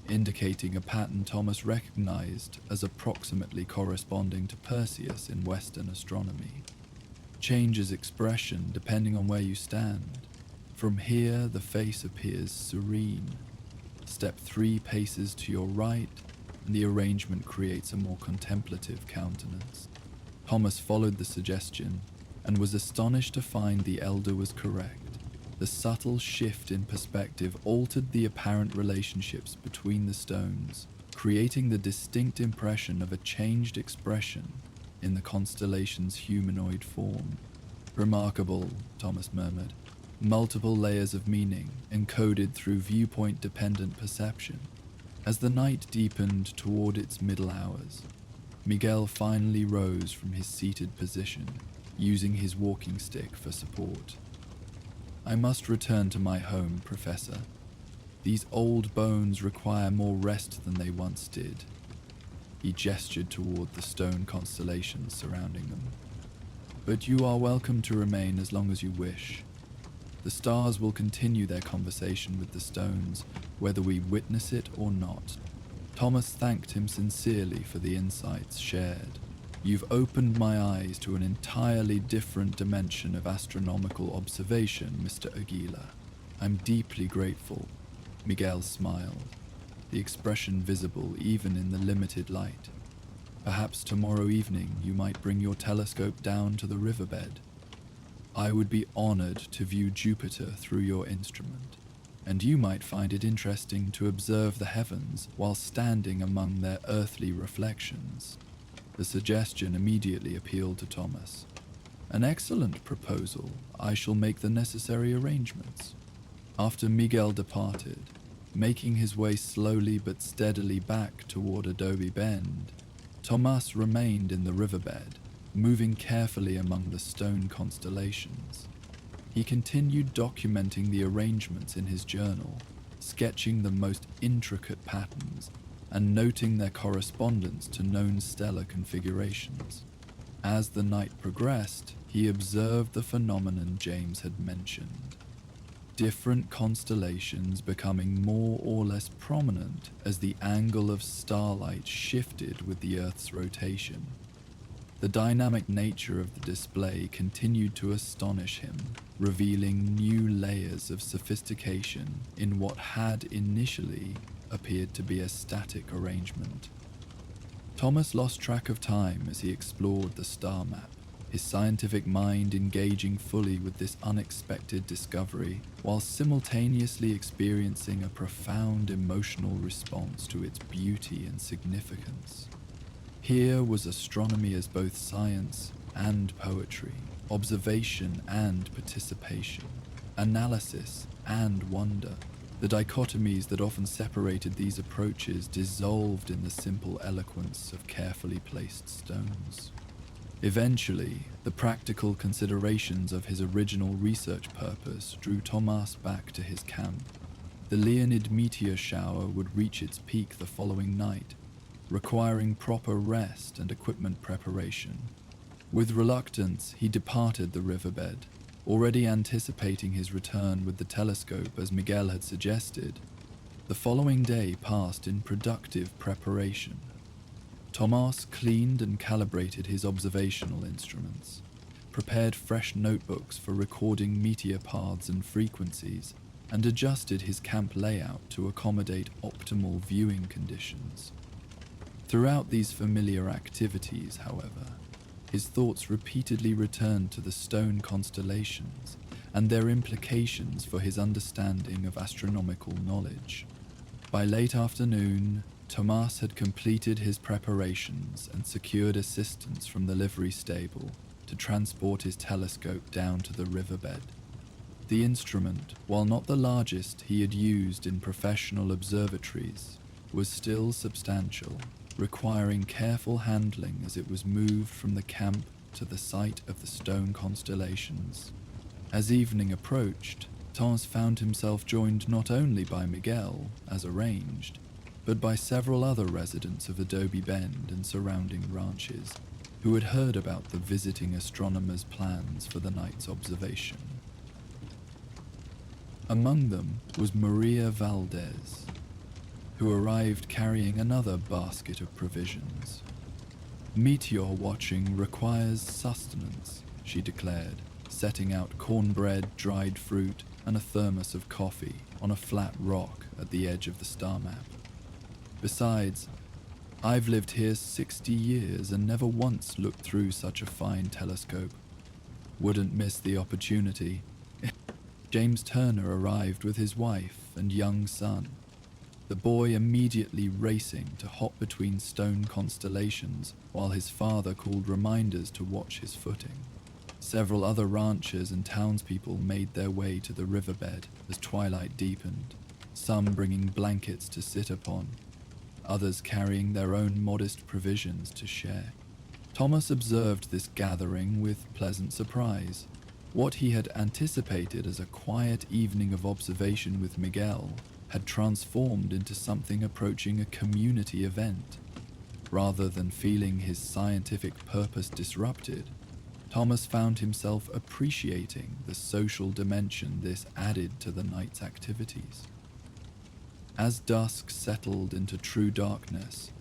indicating a pattern Thomas recognized as approximately corresponding to Perseus in Western astronomy. changes expression depending on where you stand. From here, the face appears serene. Step 3 paces to your right, and the arrangement creates a more contemplative countenance. Thomas followed the suggestion and was astonished to find the elder was correct. The subtle shift in perspective altered the apparent relationships between the stones, creating the distinct impression of a changed expression in the constellation's humanoid form. "Remarkable," Thomas murmured. "Multiple layers of meaning, encoded through viewpoint-dependent perception." As the night deepened toward its middle hours, Miguel finally rose from his seated position, using his walking stick for support. "I must return to my home, Professor. These old bones require more rest than they once did." He gestured toward the stone constellations surrounding them. "But you are welcome to remain as long as you wish. The stars will continue their conversation with the stones, whether we witness it or not." Thomas thanked him sincerely for the insights shared. "You've opened my eyes to an entirely different dimension of astronomical observation, Mr. Aguila. I'm deeply grateful." Miguel smiled, the expression visible even in the limited light. "Perhaps tomorrow evening you might bring your telescope down to the riverbed. I would be honored to view Jupiter through your instrument, and you might find it interesting to observe the heavens while standing among their earthly reflections." The suggestion immediately appealed to Thomas. "An excellent proposal. I shall make the necessary arrangements." After Miguel departed, making his way slowly but steadily back toward Adobe Bend, Tomas remained in the riverbed, moving carefully among the stone constellations. He continued documenting the arrangements in his journal, sketching the most intricate patterns and noting their correspondence to known stellar configurations. As the night progressed, he observed the phenomenon James had mentioned. Different constellations becoming more or less prominent as the angle of starlight shifted with the Earth's rotation. The dynamic nature of the display continued to astonish him, revealing new layers of sophistication in what had initially appeared to be a static arrangement. Thomas lost track of time as he explored the star map, his scientific mind engaging fully with this unexpected discovery, while simultaneously experiencing a profound emotional response to its beauty and significance. Here was astronomy as both science and poetry, observation and participation, analysis and wonder. The dichotomies that often separated these approaches dissolved in the simple eloquence of carefully placed stones. Eventually, the practical considerations of his original research purpose drew Tomas back to his camp. The Leonid meteor shower would reach its peak the following night, requiring proper rest and equipment preparation. With reluctance, he departed the riverbed, already anticipating his return with the telescope as Miguel had suggested. The following day passed in productive preparation. Tomas cleaned and calibrated his observational instruments, prepared fresh notebooks for recording meteor paths and frequencies, and adjusted his camp layout to accommodate optimal viewing conditions. Throughout these familiar activities, however, his thoughts repeatedly returned to the stone constellations and their implications for his understanding of astronomical knowledge. By late afternoon, Tomas had completed his preparations and secured assistance from the livery stable to transport his telescope down to the riverbed. The instrument, while not the largest he had used in professional observatories, was still substantial, requiring careful handling as it was moved from the camp to the site of the stone constellations. As evening approached, Tomas found himself joined not only by Miguel, as arranged, but by several other residents of Adobe Bend and surrounding ranches, who had heard about the visiting astronomer's plans for the night's observation. Among them was Maria Valdez, who arrived carrying another basket of provisions. Meteor watching requires sustenance, she declared, setting out cornbread, dried fruit, and a thermos of coffee on a flat rock at the edge of the star map. Besides, I've lived here 60 years and never once looked through such a fine telescope. Wouldn't miss the opportunity. James Turner arrived with his wife and young son, the boy immediately racing to hop between stone constellations while his father called reminders to watch his footing. Several other ranchers and townspeople made their way to the riverbed as twilight deepened, some bringing blankets to sit upon, others carrying their own modest provisions to share. Thomas observed this gathering with pleasant surprise. What he had anticipated as a quiet evening of observation with Miguel had transformed into something approaching a community event. Rather than feeling his scientific purpose disrupted, Thomas found himself appreciating the social dimension this added to the night's activities. As dusk settled into true darkness,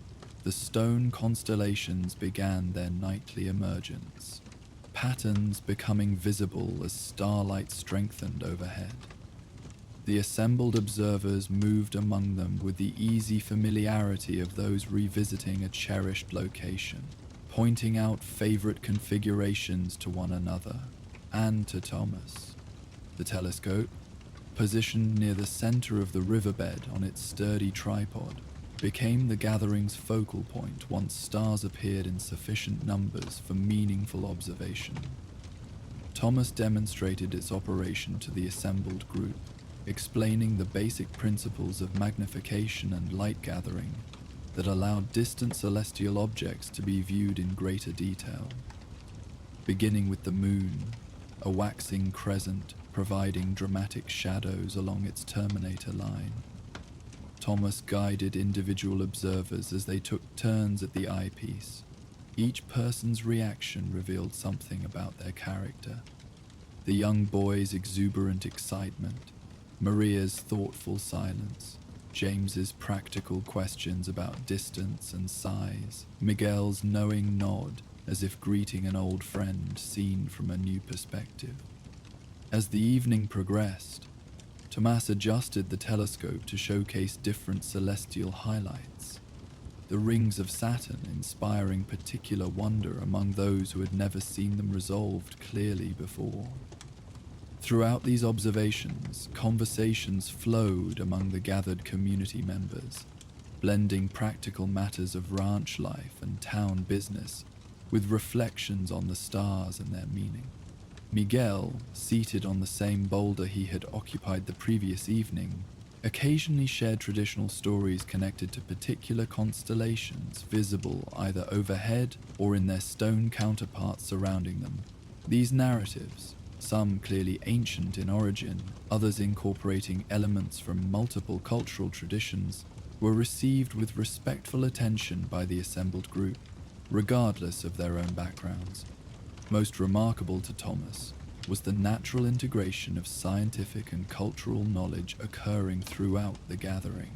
the stone constellations began their nightly emergence, patterns becoming visible as starlight strengthened overhead. The assembled observers moved among them with the easy familiarity of those revisiting a cherished location, pointing out favorite configurations to one another and to Thomas. The telescope, positioned near the center of the riverbed on its sturdy tripod, became the gathering's focal point once stars appeared in sufficient numbers for meaningful observation. Thomas demonstrated its operation to the assembled group, explaining the basic principles of magnification and light gathering that allowed distant celestial objects to be viewed in greater detail. Beginning with the moon, a waxing crescent providing dramatic shadows along its terminator line, Thomas guided individual observers as they took turns at the eyepiece. Each person's reaction revealed something about their character. The young boy's exuberant excitement, Maria's thoughtful silence, James's practical questions about distance and size, Miguel's knowing nod as if greeting an old friend seen from a new perspective. As the evening progressed, Thomas adjusted the telescope to showcase different celestial highlights, the rings of Saturn inspiring particular wonder among those who had never seen them resolved clearly before. Throughout these observations, conversations flowed among the gathered community members, blending practical matters of ranch life and town business with reflections on the stars and their meaning. Miguel, seated on the same boulder he had occupied the previous evening, occasionally shared traditional stories connected to particular constellations visible either overhead or in their stone counterparts surrounding them. These narratives, some clearly ancient in origin, others incorporating elements from multiple cultural traditions, were received with respectful attention by the assembled group, regardless of their own backgrounds. Most remarkable to Thomas was the natural integration of scientific and cultural knowledge occurring throughout the gathering.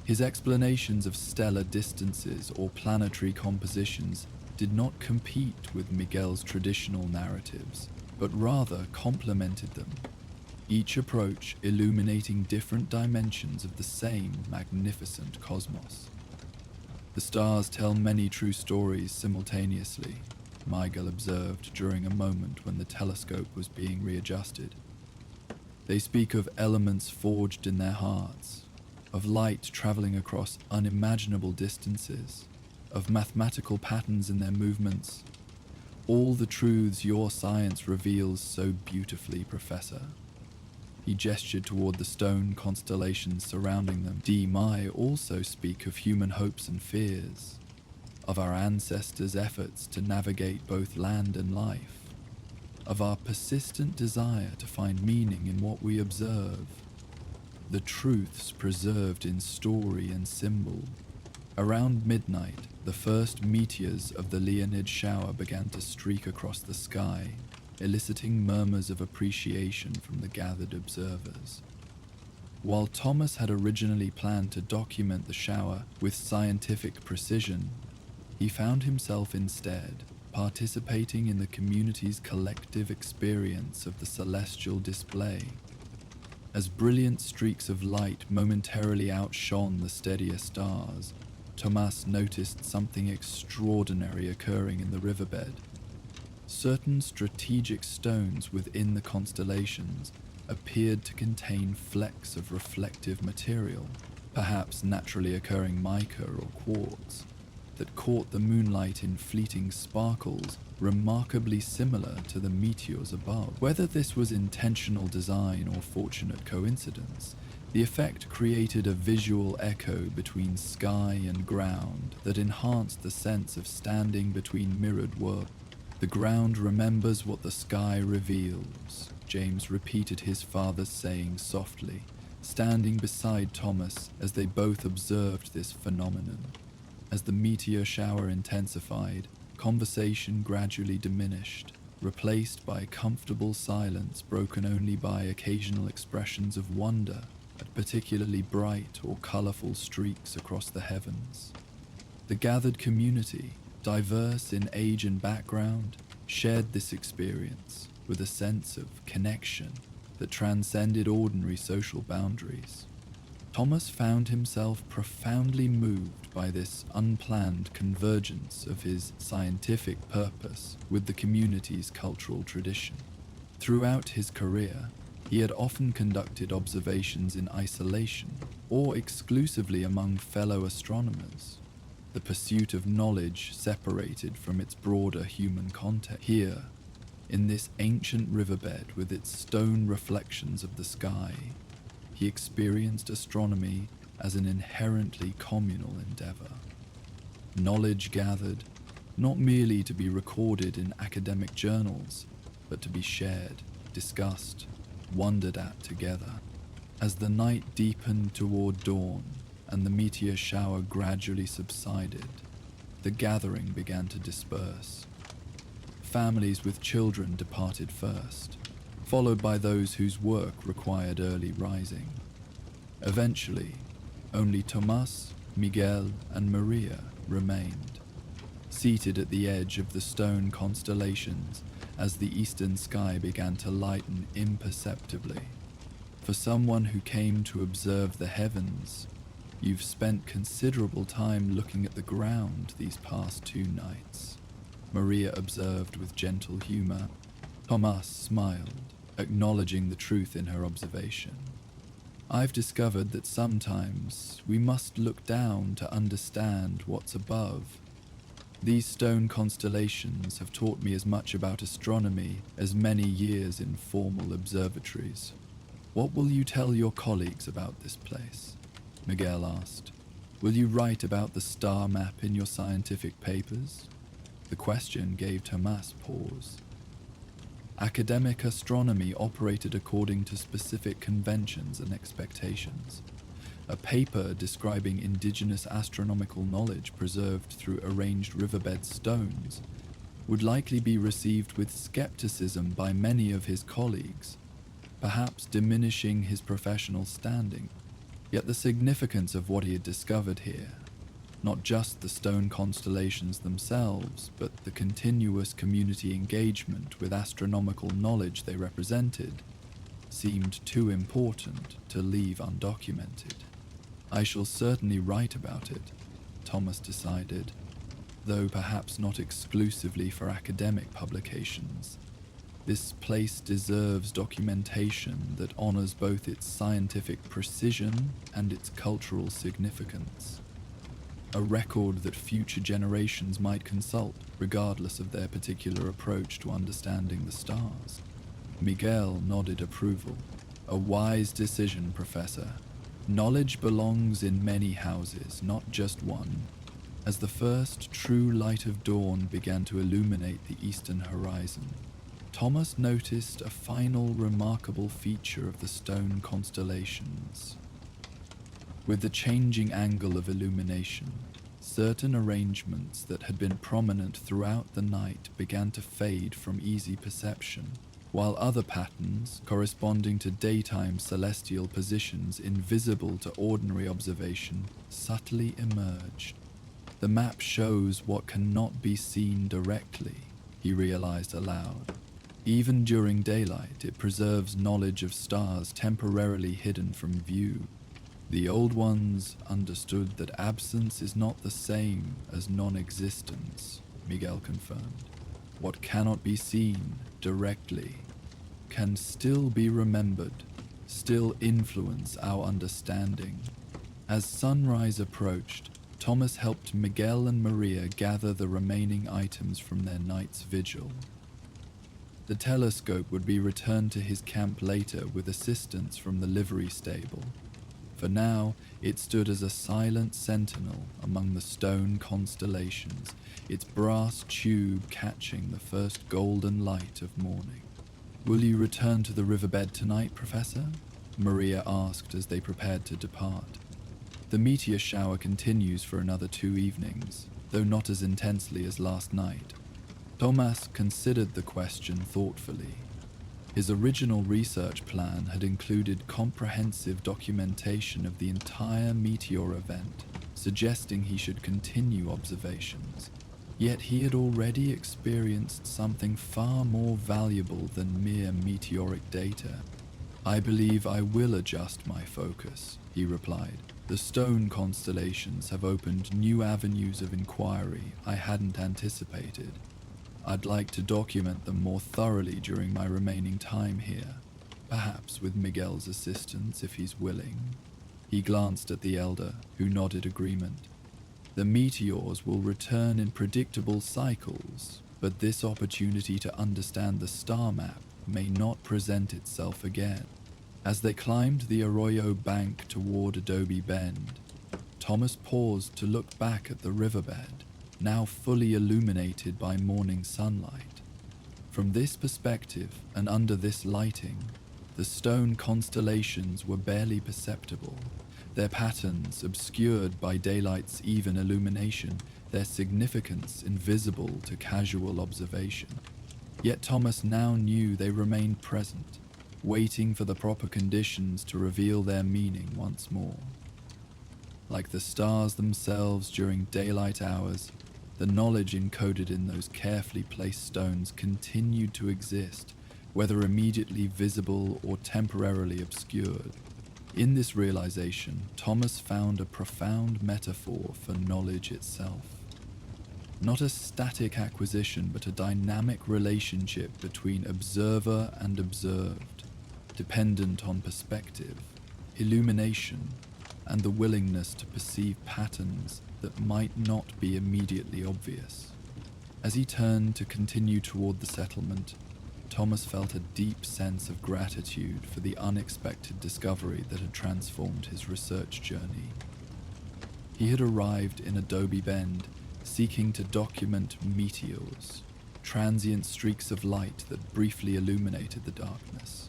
His explanations of stellar distances or planetary compositions did not compete with Miguel's traditional narratives, but rather complemented them, each approach illuminating different dimensions of the same magnificent cosmos. The stars tell many true stories simultaneously, Miguel observed during a moment when the telescope was being readjusted. They speak of elements forged in their hearts, of light traveling across unimaginable distances, of mathematical patterns in their movements. All the truths your science reveals so beautifully, Professor. He gestured toward the stone constellations surrounding them. D-My also speak of human hopes and fears, of our ancestors' efforts to navigate both land and life, of our persistent desire to find meaning in what we observe, the truths preserved in story and symbol. Around midnight, the first meteors of the Leonid shower began to streak across the sky, eliciting murmurs of appreciation from the gathered observers. While Thomas had originally planned to document the shower with scientific precision, he found himself instead participating in the community's collective experience of the celestial display. As brilliant streaks of light momentarily outshone the steadier stars, Thomas noticed something extraordinary occurring in the riverbed. Certain strategic stones within the constellations appeared to contain flecks of reflective material, perhaps naturally occurring mica or quartz, that caught the moonlight in fleeting sparkles remarkably similar to the meteors above. Whether this was intentional design or fortunate coincidence, the effect created a visual echo between sky and ground that enhanced the sense of standing between mirrored worlds. "The ground remembers what the sky reveals," James repeated his father's saying softly, standing beside Thomas as they both observed this phenomenon. As the meteor shower intensified, conversation gradually diminished, replaced by comfortable silence broken only by occasional expressions of wonder at particularly bright or colorful streaks across the heavens. The gathered community, diverse in age and background, shared this experience with a sense of connection that transcended ordinary social boundaries. Thomas found himself profoundly moved by this unplanned convergence of his scientific purpose with the community's cultural tradition. Throughout his career, he had often conducted observations in isolation or exclusively among fellow astronomers, the pursuit of knowledge separated from its broader human context. Here, in this ancient riverbed with its stone reflections of the sky, he experienced astronomy as an inherently communal endeavor. Knowledge gathered, not merely to be recorded in academic journals, but to be shared, discussed, wondered at together. As the night deepened toward dawn and the meteor shower gradually subsided, the gathering began to disperse. Families with children departed first, followed by those whose work required early rising. Eventually, only Tomas, Miguel, and Maria remained, seated at the edge of the stone constellations as the eastern sky began to lighten imperceptibly. For someone who came to observe the heavens, you've spent considerable time looking at the ground these past 2 nights, Maria observed with gentle humor. Tomas smiled, acknowledging the truth in her observation. "I've discovered that sometimes we must look down to understand what's above. These stone constellations have taught me as much about astronomy as many years in formal observatories." "What will you tell your colleagues about this place?" Miguel asked. "Will you write about the star map in your scientific papers?" The question gave Tomas pause. Academic astronomy operated according to specific conventions and expectations. A paper describing indigenous astronomical knowledge preserved through arranged riverbed stones would likely be received with skepticism by many of his colleagues, perhaps diminishing his professional standing. Yet the significance of what he had discovered here, not just the stone constellations themselves, but the continuous community engagement with astronomical knowledge they represented, seemed too important to leave undocumented. "I shall certainly write about it," Thomas decided, though perhaps not exclusively for academic publications. This place deserves documentation that honors both its scientific precision and its cultural significance. A record that future generations might consult, regardless of their particular approach to understanding the stars. Miguel nodded approval. "A wise decision, Professor. Knowledge belongs in many houses, not just one." As the first true light of dawn began to illuminate the eastern horizon, Thomas noticed a final remarkable feature of the stone constellations. With the changing angle of illumination, certain arrangements that had been prominent throughout the night began to fade from easy perception, while other patterns, corresponding to daytime celestial positions invisible to ordinary observation, subtly emerged. The map shows what cannot be seen directly, he realized aloud. Even during daylight, it preserves knowledge of stars temporarily hidden from view. The old ones understood that absence is not the same as non-existence, Miguel confirmed. What cannot be seen directly can still be remembered, still influence our understanding. As sunrise approached, Thomas helped Miguel and Maria gather the remaining items from their night's vigil. The telescope would be returned to his camp later with assistance from the livery stable. For now, it stood as a silent sentinel among the stone constellations, its brass tube catching the first golden light of morning. "Will you return to the riverbed tonight, Professor?" Maria asked as they prepared to depart. The meteor shower continues for another 2 evenings, though not as intensely as last night. Thomas considered the question thoughtfully. His original research plan had included comprehensive documentation of the entire meteor event, suggesting he should continue observations. Yet he had already experienced something far more valuable than mere meteoric data. "I believe I will adjust my focus," he replied. "The stone constellations have opened new avenues of inquiry I hadn't anticipated. I'd like to document them more thoroughly during my remaining time here, perhaps with Miguel's assistance if he's willing." He glanced at the elder, who nodded agreement. "The meteors will return in predictable cycles, but this opportunity to understand the star map may not present itself again." As they climbed the Arroyo bank toward Adobe Bend, Thomas paused to look back at the riverbed, now fully illuminated by morning sunlight. From this perspective, and under this lighting, the stone constellations were barely perceptible, their patterns obscured by daylight's even illumination, their significance invisible to casual observation. Yet Thomas now knew they remained present, waiting for the proper conditions to reveal their meaning once more. Like the stars themselves during daylight hours, the knowledge encoded in those carefully placed stones continued to exist, whether immediately visible or temporarily obscured. In this realization, Thomas found a profound metaphor for knowledge itself. Not a static acquisition, but a dynamic relationship between observer and observed, dependent on perspective, illumination, and the willingness to perceive patterns that might not be immediately obvious. As he turned to continue toward the settlement, Thomas felt a deep sense of gratitude for the unexpected discovery that had transformed his research journey. He had arrived in Adobe Bend seeking to document meteors, transient streaks of light that briefly illuminated the darkness.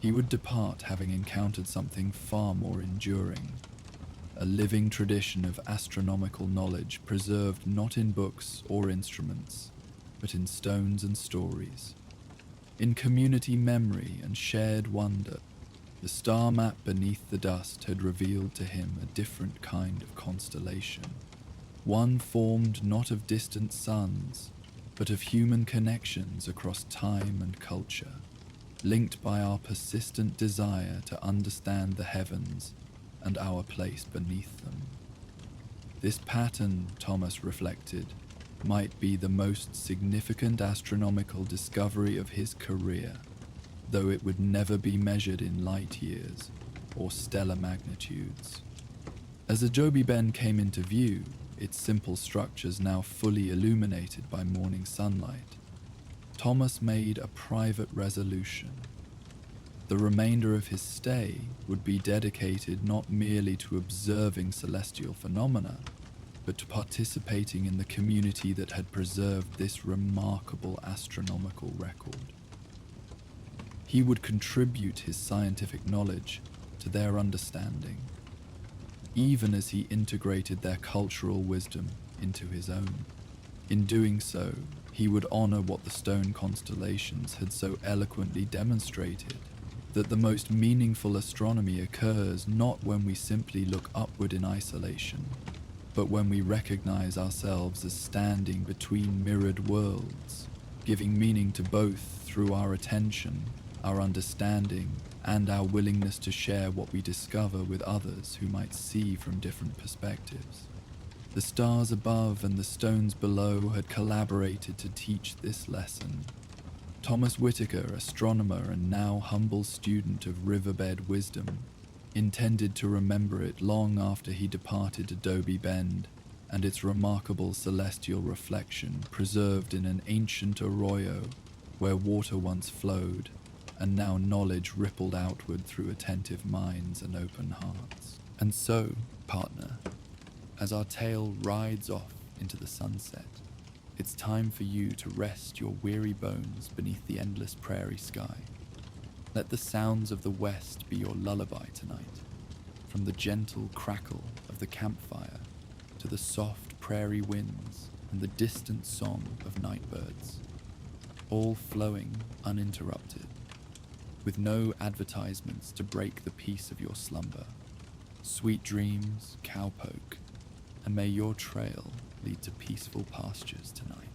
He would depart having encountered something far more enduring, a living tradition of astronomical knowledge preserved not in books or instruments, but in stones and stories. In community memory and shared wonder, the star map beneath the dust had revealed to him a different kind of constellation, one formed not of distant suns, but of human connections across time and culture, linked by our persistent desire to understand the heavens and our place beneath them. This pattern, Thomas reflected, might be the most significant astronomical discovery of his career, though it would never be measured in light years or stellar magnitudes. As Adobe Bend came into view, its simple structures now fully illuminated by morning sunlight, Thomas made a private resolution. The remainder of his stay would be dedicated not merely to observing celestial phenomena, but to participating in the community that had preserved this remarkable astronomical record. He would contribute his scientific knowledge to their understanding, even as he integrated their cultural wisdom into his own. In doing so, he would honor what the stone constellations had so eloquently demonstrated, that the most meaningful astronomy occurs not when we simply look upward in isolation, but when we recognize ourselves as standing between mirrored worlds, giving meaning to both through our attention, our understanding, and our willingness to share what we discover with others who might see from different perspectives. The stars above and the stones below had collaborated to teach this lesson. Thomas Whitaker, astronomer and now humble student of riverbed wisdom, intended to remember it long after he departed Adobe Bend, and its remarkable celestial reflection preserved in an ancient arroyo where water once flowed, and now knowledge rippled outward through attentive minds and open hearts. And so, partner, as our tale rides off into the sunset, it's time for you to rest your weary bones beneath the endless prairie sky. Let the sounds of the West be your lullaby tonight, from the gentle crackle of the campfire to the soft prairie winds and the distant song of nightbirds, all flowing uninterrupted, with no advertisements to break the peace of your slumber. Sweet dreams, cowpoke, and may your trail lead to peaceful pastures tonight.